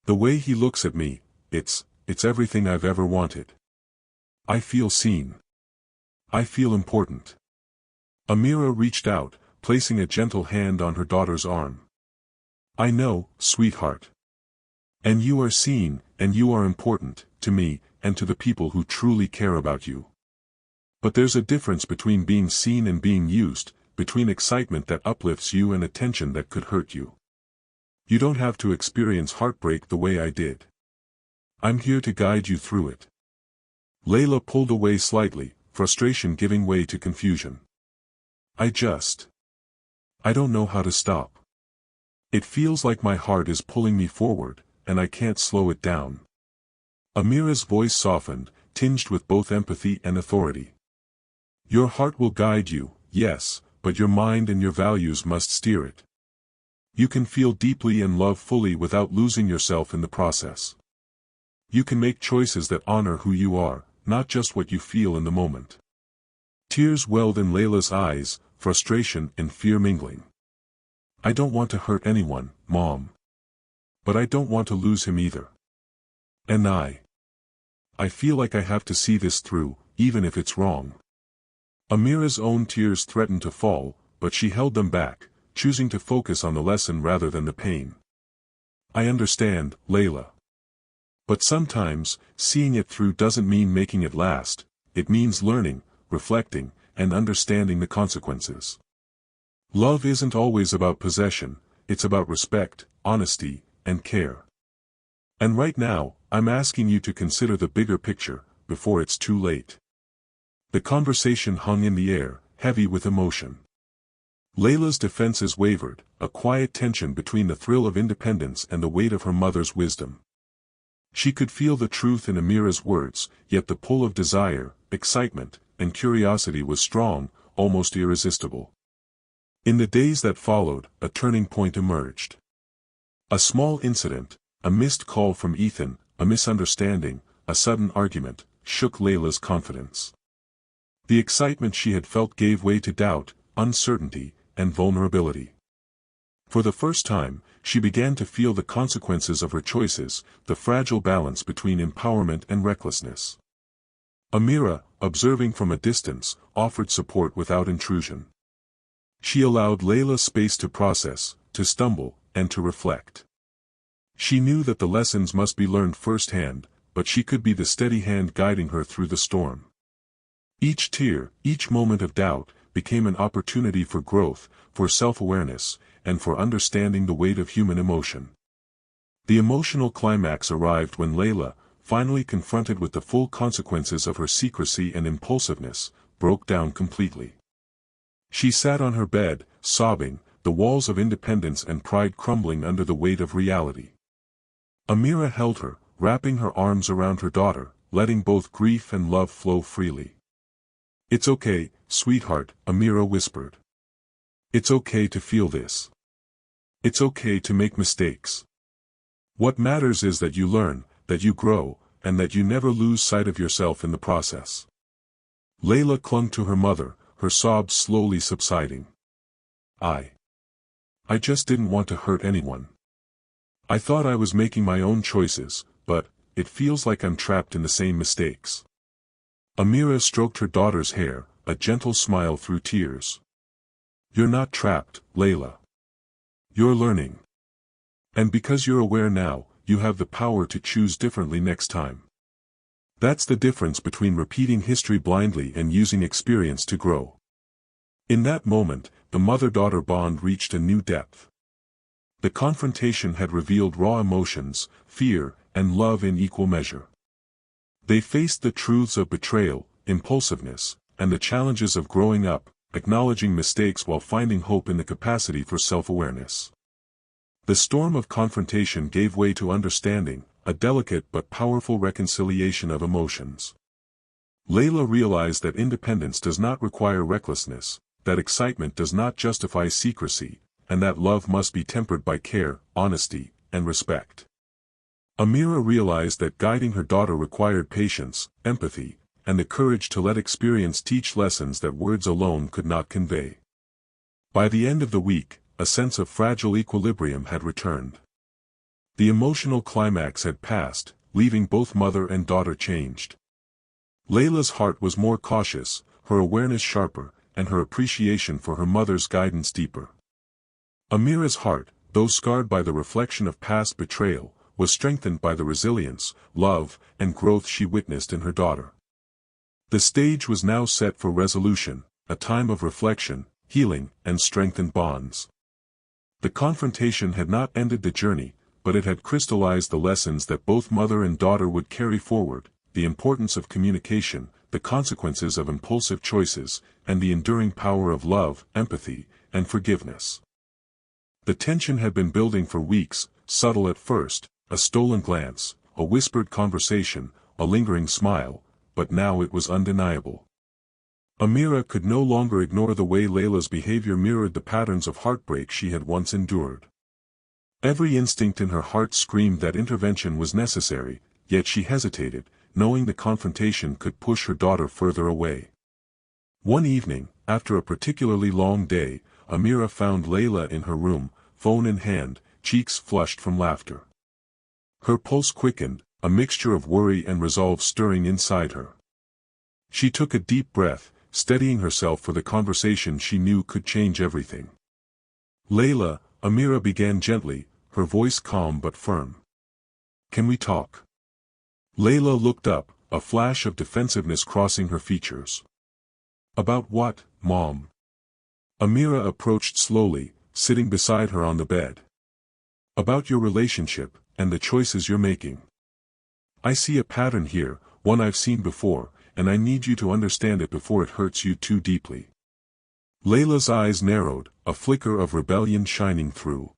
"The way he looks at me, it's everything I've ever wanted. I feel seen. I feel important." Amira reached out, placing a gentle hand on her daughter's arm. "I know, sweetheart. And you are seen, and you are important, to me, and to the people who truly care about you. But there's a difference between being seen and being used, between excitement that uplifts you and attention that could hurt you. You don't have to experience heartbreak the way I did. I'm here to guide you through it." Layla pulled away slightly, frustration giving way to confusion. I don't know how to stop. It feels like my heart is pulling me forward, and I can't slow it down." Amira's voice softened, tinged with both empathy and authority. "Your heart will guide you, yes, but your mind and your values must steer it. You can feel deeply and love fully without losing yourself in the process. You can make choices that honor who you are, not just what you feel in the moment." Tears welled in Layla's eyes, frustration and fear mingling. "I don't want to hurt anyone, Mom. But I don't want to lose him either. And I feel like I have to see this through, even if it's wrong." Amira's own tears threatened to fall, but she held them back, choosing to focus on the lesson rather than the pain. "I understand, Layla. But sometimes, seeing it through doesn't mean making it last, it means learning, reflecting, and understanding the consequences. Love isn't always about possession, it's about respect, honesty, and care. And right now, I'm asking you to consider the bigger picture, before it's too late." The conversation hung in the air, heavy with emotion. Layla's defenses wavered, a quiet tension between the thrill of independence and the weight of her mother's wisdom. She could feel the truth in Amira's words, yet the pull of desire, excitement, and curiosity was strong, almost irresistible. In the days that followed, a turning point emerged. A small incident, a missed call from Ethan, a misunderstanding, a sudden argument, shook Layla's confidence. The excitement she had felt gave way to doubt, uncertainty, and vulnerability. For the first time, she began to feel the consequences of her choices, the fragile balance between empowerment and recklessness. Amira, observing from a distance, offered support without intrusion. She allowed Layla space to process, to stumble, and to reflect. She knew that the lessons must be learned firsthand, but she could be the steady hand guiding her through the storm. Each tear, each moment of doubt, became an opportunity for growth, for self-awareness, and for understanding the weight of human emotion. The emotional climax arrived when Layla, finally confronted with the full consequences of her secrecy and impulsiveness, broke down completely. She sat on her bed, sobbing, the walls of independence and pride crumbling under the weight of reality. Amira held her, wrapping her arms around her daughter, letting both grief and love flow freely. "It's okay, sweetheart," Amira whispered. "It's okay to feel this. It's okay to make mistakes. What matters is that you learn, that you grow, and that you never lose sight of yourself in the process." Layla clung to her mother, her sobs slowly subsiding. I just didn't want to hurt anyone. I thought I was making my own choices, but it feels like I'm trapped in the same mistakes." Amira stroked her daughter's hair, a gentle smile through tears. "You're not trapped, Layla. You're learning. And because you're aware now, you have the power to choose differently next time. That's the difference between repeating history blindly and using experience to grow." In that moment, the mother-daughter bond reached a new depth. The confrontation had revealed raw emotions, fear, and love in equal measure. They faced the truths of betrayal, impulsiveness, and the challenges of growing up, acknowledging mistakes while finding hope in the capacity for self-awareness. The storm of confrontation gave way to understanding, a delicate but powerful reconciliation of emotions. Layla realized that independence does not require recklessness, that excitement does not justify secrecy, and that love must be tempered by care, honesty, and respect. Amira realized that guiding her daughter required patience, empathy, and the courage to let experience teach lessons that words alone could not convey. By the end of the week, a sense of fragile equilibrium had returned. The emotional climax had passed, leaving both mother and daughter changed. Layla's heart was more cautious, her awareness sharper, and her appreciation for her mother's guidance deeper. Amira's heart, though scarred by the reflection of past betrayal, was strengthened by the resilience, love, and growth she witnessed in her daughter. The stage was now set for resolution, a time of reflection, healing, and strengthened bonds. The confrontation had not ended the journey, but it had crystallized the lessons that both mother and daughter would carry forward: the importance of communication, the consequences of impulsive choices, and the enduring power of love, empathy, and forgiveness. The tension had been building for weeks, subtle at first, a stolen glance, a whispered conversation, a lingering smile, but now it was undeniable. Amira could no longer ignore the way Layla's behavior mirrored the patterns of heartbreak she had once endured. Every instinct in her heart screamed that intervention was necessary, yet she hesitated, knowing the confrontation could push her daughter further away. One evening, after a particularly long day, Amira found Layla in her room, phone in hand, cheeks flushed from laughter. Her pulse quickened, a mixture of worry and resolve stirring inside her. She took a deep breath, steadying herself for the conversation she knew could change everything. "Layla," Amira began gently, her voice calm but firm. "Can we talk?" Layla looked up, a flash of defensiveness crossing her features. "About what, Mom?" Amira approached slowly, sitting beside her on the bed. "About your relationship, and the choices you're making. I see a pattern here, one I've seen before, and I need you to understand it before it hurts you too deeply." Layla's eyes narrowed, a flicker of rebellion shining through.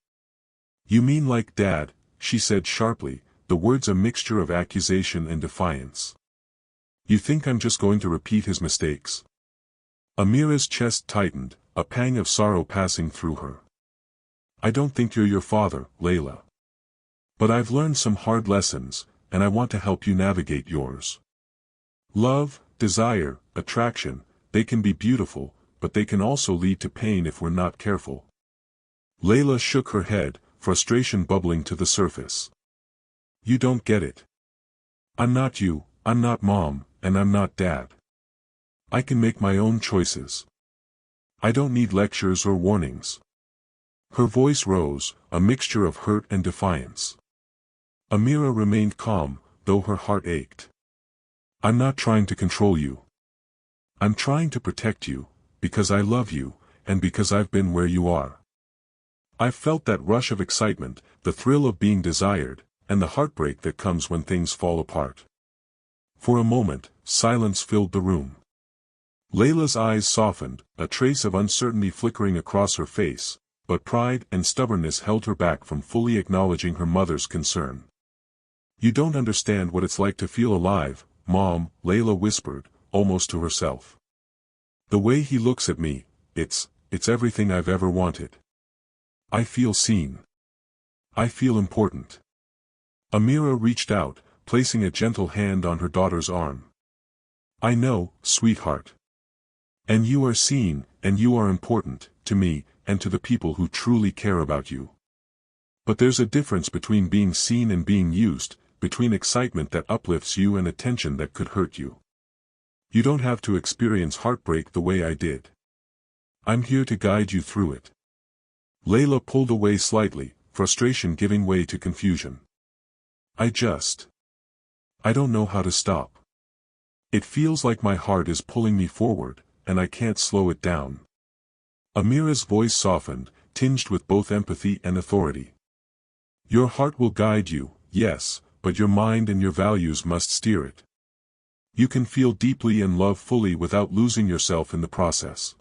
"You mean like Dad?" she said sharply, the words a mixture of accusation and defiance. "You think I'm just going to repeat his mistakes?" Amira's chest tightened, a pang of sorrow passing through her. "I don't think you're your father, Layla. But I've learned some hard lessons, and I want to help you navigate yours. Love, desire, attraction, they can be beautiful, but they can also lead to pain if we're not careful." Layla shook her head, frustration bubbling to the surface. You don't get it. I'm not you, I'm not mom, and I'm not dad. I can make my own choices. I don't need lectures or warnings. Her voice rose, a mixture of hurt and defiance. Amira remained calm, though her heart ached. I'm not trying to control you. I'm trying to protect you, because I love you, and because I've been where you are. I've felt that rush of excitement, the thrill of being desired, and the heartbreak that comes when things fall apart. For a moment, silence filled the room. Layla's eyes softened, a trace of uncertainty flickering across her face, but pride and stubbornness held her back from fully acknowledging her mother's concern. You don't understand what it's like to feel alive, Mom, Layla whispered, almost to herself. The way he looks at me, it's everything I've ever wanted. I feel seen. I feel important. Amira reached out, placing a gentle hand on her daughter's arm. I know, sweetheart. And you are seen, and you are important, to me, and to the people who truly care about you. But there's a difference between being seen and being used, between excitement that uplifts you and attention that could hurt you. You don't have to experience heartbreak the way I did. I'm here to guide you through it. Layla pulled away slightly, frustration giving way to confusion. I don't know how to stop. It feels like my heart is pulling me forward, and I can't slow it down. Amira's voice softened, tinged with both empathy and authority. Your heart will guide you, yes, but your mind and your values must steer it. You can feel deeply and love fully without losing yourself in the process.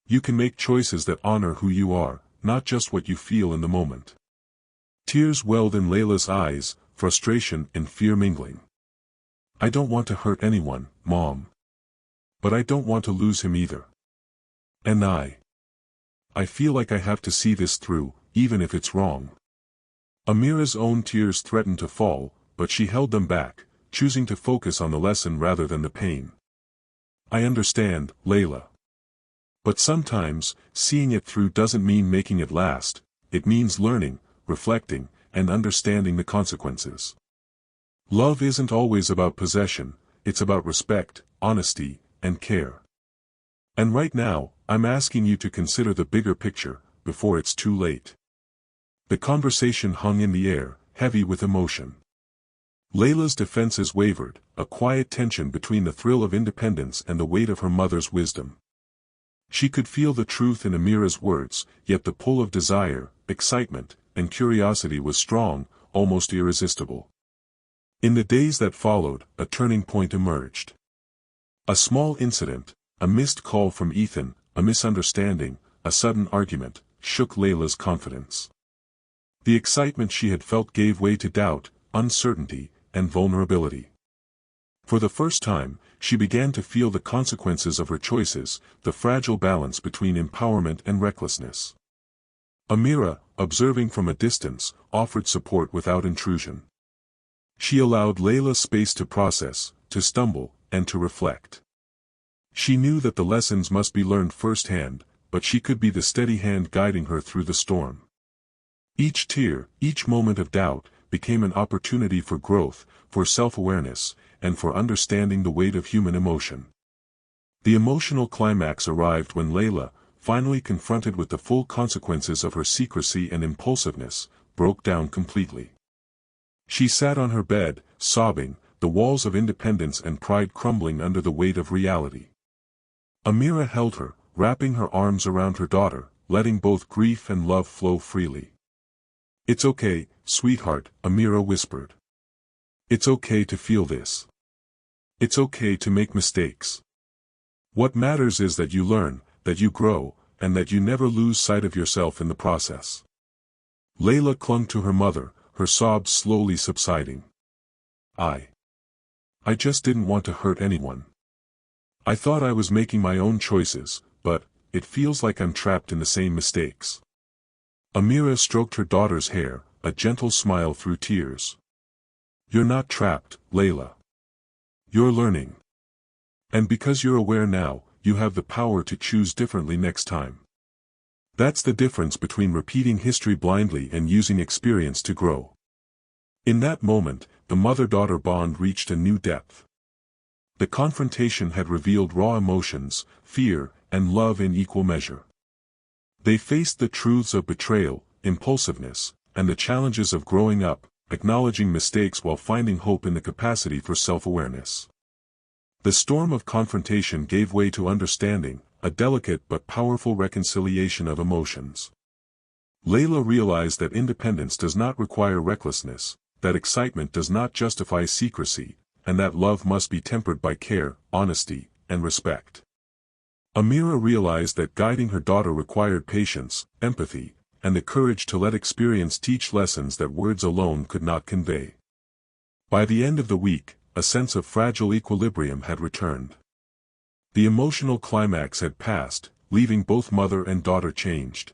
You can make choices that honor who you are, not just what you feel in the moment. Tears welled in Layla's eyes, frustration and fear mingling. I don't want to hurt anyone, Mom. But I don't want to lose him either. And I feel like I have to see this through, even if it's wrong. Amira's own tears threatened to fall, but she held them back, choosing to focus on the lesson rather than the pain. I understand, Layla. But sometimes, seeing it through doesn't mean making it last, it means learning, reflecting, and understanding the consequences. Love isn't always about possession, it's about respect, honesty, and care. And right now, I'm asking you to consider the bigger picture, before it's too late. The conversation hung in the air, heavy with emotion. Layla's defenses wavered, a quiet tension between the thrill of independence and the weight of her mother's wisdom. She could feel the truth in Amira's words, yet the pull of desire, excitement, and curiosity was strong, almost irresistible. In the days that followed, a turning point emerged. A small incident, a missed call from Ethan, a misunderstanding, a sudden argument, shook Layla's confidence. The excitement she had felt gave way to doubt, uncertainty, and vulnerability. For the first time, she began to feel the consequences of her choices, the fragile balance between empowerment and recklessness. Amira, observing from a distance, offered support without intrusion. She allowed Layla space to process, to stumble, and to reflect. She knew that the lessons must be learned firsthand, but she could be the steady hand guiding her through the storm. Each tear, each moment of doubt, became an opportunity for growth, for self-awareness, and for understanding the weight of human emotion. The emotional climax arrived when Layla, finally confronted with the full consequences of her secrecy and impulsiveness, broke down completely. She sat on her bed, sobbing, the walls of independence and pride crumbling under the weight of reality. Amira held her, wrapping her arms around her daughter, letting both grief and love flow freely. It's okay, sweetheart, Amira whispered. It's okay to feel this. It's okay to make mistakes. What matters is that you learn, that you grow, and that you never lose sight of yourself in the process. Layla clung to her mother, her sobs slowly subsiding. I just didn't want to hurt anyone. I thought I was making my own choices, but it feels like I'm trapped in the same mistakes. Amira stroked her daughter's hair, a gentle smile through tears. You're not trapped, Layla. You're learning. And because you're aware now, you have the power to choose differently next time. That's the difference between repeating history blindly and using experience to grow. In that moment, the mother-daughter bond reached a new depth. The confrontation had revealed raw emotions, fear, and love in equal measure. They faced the truths of betrayal, impulsiveness, and the challenges of growing up, acknowledging mistakes while finding hope in the capacity for self-awareness. The storm of confrontation gave way to understanding, a delicate but powerful reconciliation of emotions. Layla realized that independence does not require recklessness, that excitement does not justify secrecy, and that love must be tempered by care, honesty, and respect. Amira realized that guiding her daughter required patience, empathy, and the courage to let experience teach lessons that words alone could not convey. By the end of the week, a sense of fragile equilibrium had returned. The emotional climax had passed, leaving both mother and daughter changed.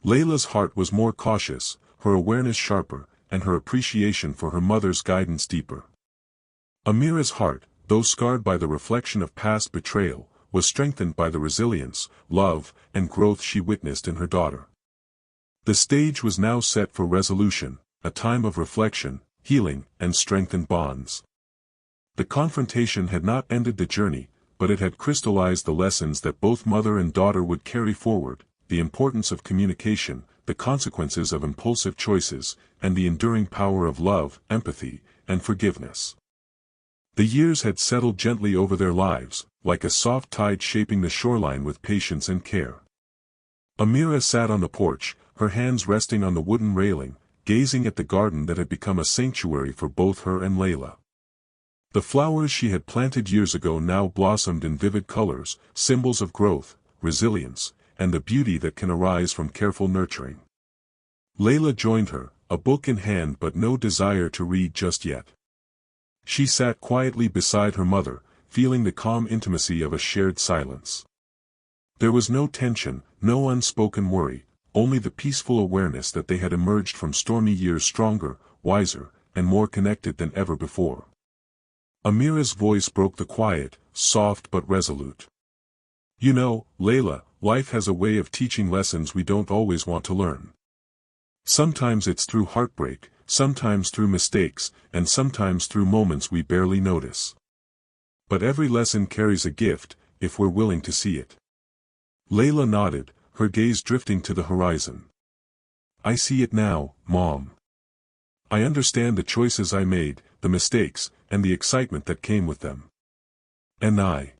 Layla's heart was more cautious, her awareness sharper, and her appreciation for her mother's guidance deeper. Amira's heart, though scarred by the reflection of past betrayal, was strengthened by the resilience, love, and growth she witnessed in her daughter. The stage was now set for resolution, a time of reflection, healing, and strengthened bonds. The confrontation had not ended the journey, but it had crystallized the lessons that both mother and daughter would carry forward: the importance of communication, the consequences of impulsive choices, and the enduring power of love, empathy, and forgiveness. The years had settled gently over their lives, like a soft tide shaping the shoreline with patience and care. Amira sat on the porch, her hands resting on the wooden railing, gazing at the garden that had become a sanctuary for both her and Layla. The flowers she had planted years ago now blossomed in vivid colors, symbols of growth, resilience, and the beauty that can arise from careful nurturing. Layla joined her, a book in hand but no desire to read just yet. She sat quietly beside her mother, feeling the calm intimacy of a shared silence. There was no tension, no unspoken worry, only the peaceful awareness that they had emerged from stormy years stronger, wiser, and more connected than ever before. Amira's voice broke the quiet, soft but resolute. "You know, Layla, life has a way of teaching lessons we don't always want to learn. Sometimes it's through heartbreak, sometimes through mistakes, and sometimes through moments we barely notice. But every lesson carries a gift, if we're willing to see it." Layla nodded, her gaze drifting to the horizon. "I see it now, Mom. I understand the choices I made, the mistakes, and the excitement that came with them. And I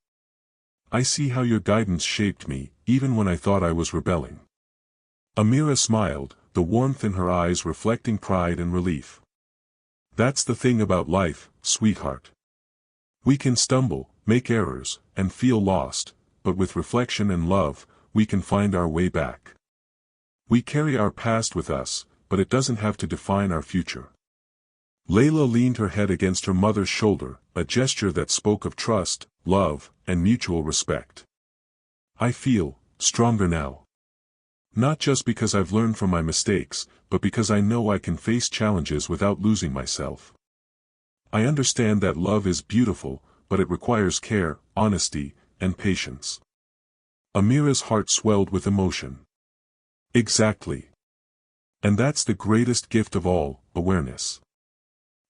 see how your guidance shaped me, even when I thought I was rebelling." Amira smiled, the warmth in her eyes reflecting pride and relief. "That's the thing about life, sweetheart. We can stumble, make errors, and feel lost, but with reflection and love, we can find our way back. We carry our past with us, but it doesn't have to define our future." Layla leaned her head against her mother's shoulder, a gesture that spoke of trust, love, and mutual respect. "I feel stronger now. Not just because I've learned from my mistakes, but because I know I can face challenges without losing myself. I understand that love is beautiful, but it requires care, honesty, and patience." Amira's heart swelled with emotion. "Exactly. And that's the greatest gift of all, awareness.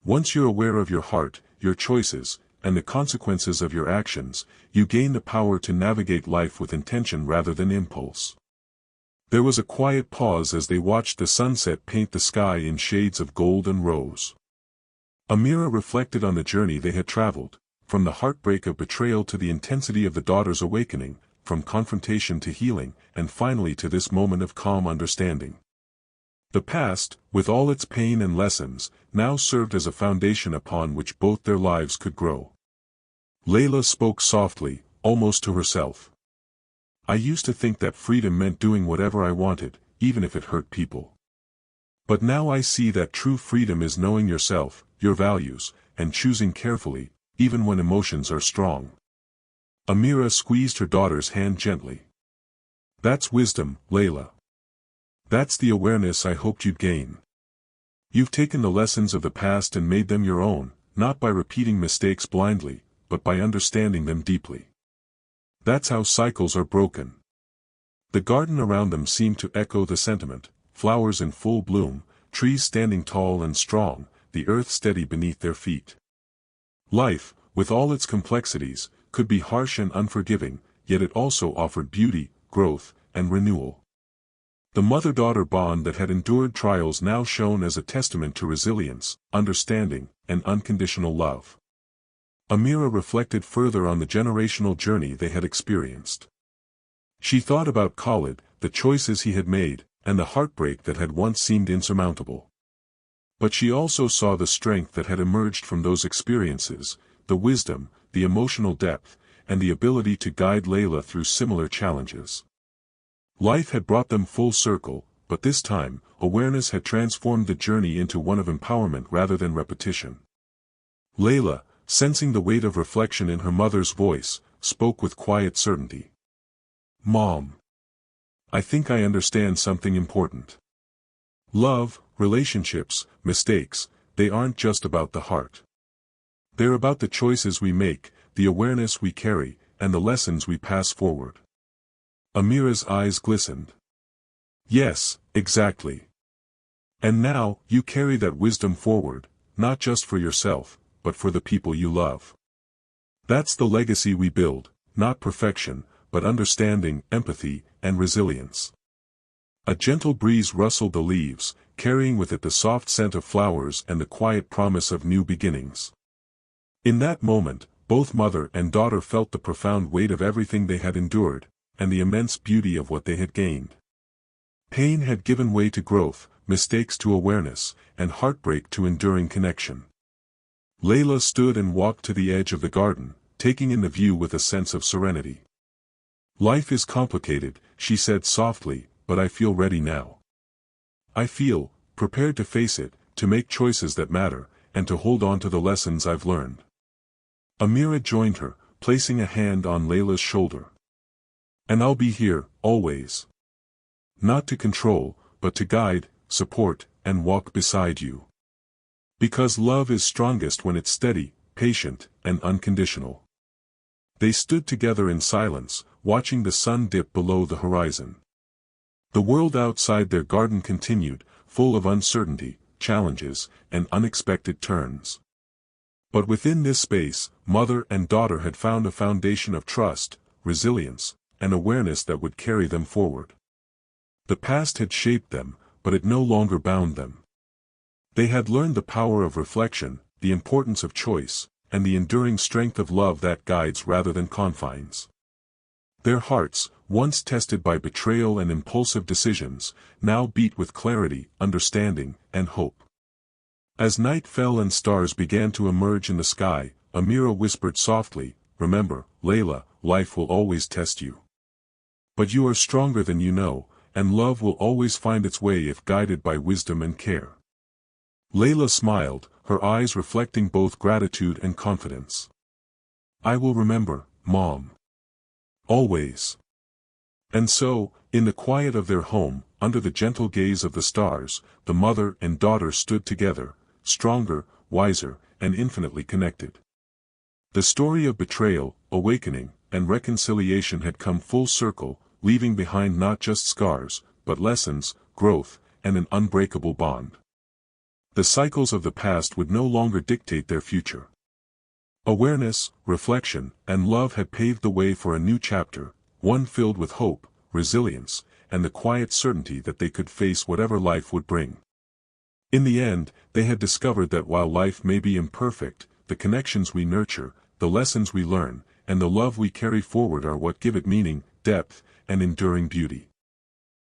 Once you're aware of your heart, your choices, and the consequences of your actions, you gain the power to navigate life with intention rather than impulse." There was a quiet pause as they watched the sunset paint the sky in shades of gold and rose. Amira reflected on the journey they had traveled, from the heartbreak of betrayal to the intensity of the daughter's awakening, from confrontation to healing, and finally to this moment of calm understanding. The past, with all its pain and lessons, now served as a foundation upon which both their lives could grow. Layla spoke softly, almost to herself. "I used to think that freedom meant doing whatever I wanted, even if it hurt people. But now I see that true freedom is knowing yourself, your values, and choosing carefully, even when emotions are strong." Amira squeezed her daughter's hand gently. "That's wisdom, Layla. That's the awareness I hoped you'd gain. You've taken the lessons of the past and made them your own, not by repeating mistakes blindly, but by understanding them deeply. That's how cycles are broken. The garden around them seemed to echo the sentiment, flowers in full bloom, trees standing tall and strong, the earth steady beneath their feet. Life, with all its complexities, could be harsh and unforgiving, yet it also offered beauty, growth, and renewal. The mother-daughter bond that had endured trials now shone as a testament to resilience, understanding, and unconditional love. Amira reflected further on the generational journey they had experienced. She thought about Khalid, the choices he had made, and the heartbreak that had once seemed insurmountable. But she also saw the strength that had emerged from those experiences, the wisdom, the emotional depth, and the ability to guide Layla through similar challenges. Life had brought them full circle, but this time, awareness had transformed the journey into one of empowerment rather than repetition. Layla, sensing the weight of reflection in her mother's voice, spoke with quiet certainty. "Mom. I think I understand something important. Love, relationships, mistakes, they aren't just about the heart. They're about the choices we make, the awareness we carry, and the lessons we pass forward." Amira's eyes glistened. "Yes, exactly. And now, you carry that wisdom forward, not just for yourself, but for the people you love. That's the legacy we build, not perfection, but understanding, empathy, and resilience." A gentle breeze rustled the leaves, carrying with it the soft scent of flowers and the quiet promise of new beginnings. In that moment, both mother and daughter felt the profound weight of everything they had endured, and the immense beauty of what they had gained. Pain had given way to growth, mistakes to awareness, and heartbreak to enduring connection. Layla stood and walked to the edge of the garden, taking in the view with a sense of serenity. "Life is complicated," she said softly, "but I feel ready now. I feel prepared to face it, to make choices that matter, and to hold on to the lessons I've learned." Amira joined her, placing a hand on Layla's shoulder. "And I'll be here, always. Not to control, but to guide, support, and walk beside you. Because love is strongest when it's steady, patient, and unconditional." They stood together in silence, watching the sun dip below the horizon. The world outside their garden continued, full of uncertainty, challenges, and unexpected turns. But within this space, mother and daughter had found a foundation of trust, resilience, and awareness that would carry them forward. The past had shaped them, but it no longer bound them. They had learned the power of reflection, the importance of choice, and the enduring strength of love that guides rather than confines. Their hearts, once tested by betrayal and impulsive decisions, now beat with clarity, understanding, and hope. As night fell and stars began to emerge in the sky, Amira whispered softly, "Remember, Layla, life will always test you. But you are stronger than you know, and love will always find its way if guided by wisdom and care." Layla smiled, her eyes reflecting both gratitude and confidence. "I will remember, Mom. Always." And so, in the quiet of their home, under the gentle gaze of the stars, the mother and daughter stood together, stronger, wiser, and infinitely connected. The story of betrayal, awakening, and reconciliation had come full circle, leaving behind not just scars, but lessons, growth, and an unbreakable bond. The cycles of the past would no longer dictate their future. Awareness, reflection, and love had paved the way for a new chapter, one filled with hope, resilience, and the quiet certainty that they could face whatever life would bring. In the end, they had discovered that while life may be imperfect, the connections we nurture, the lessons we learn, and the love we carry forward are what give it meaning, depth, and enduring beauty.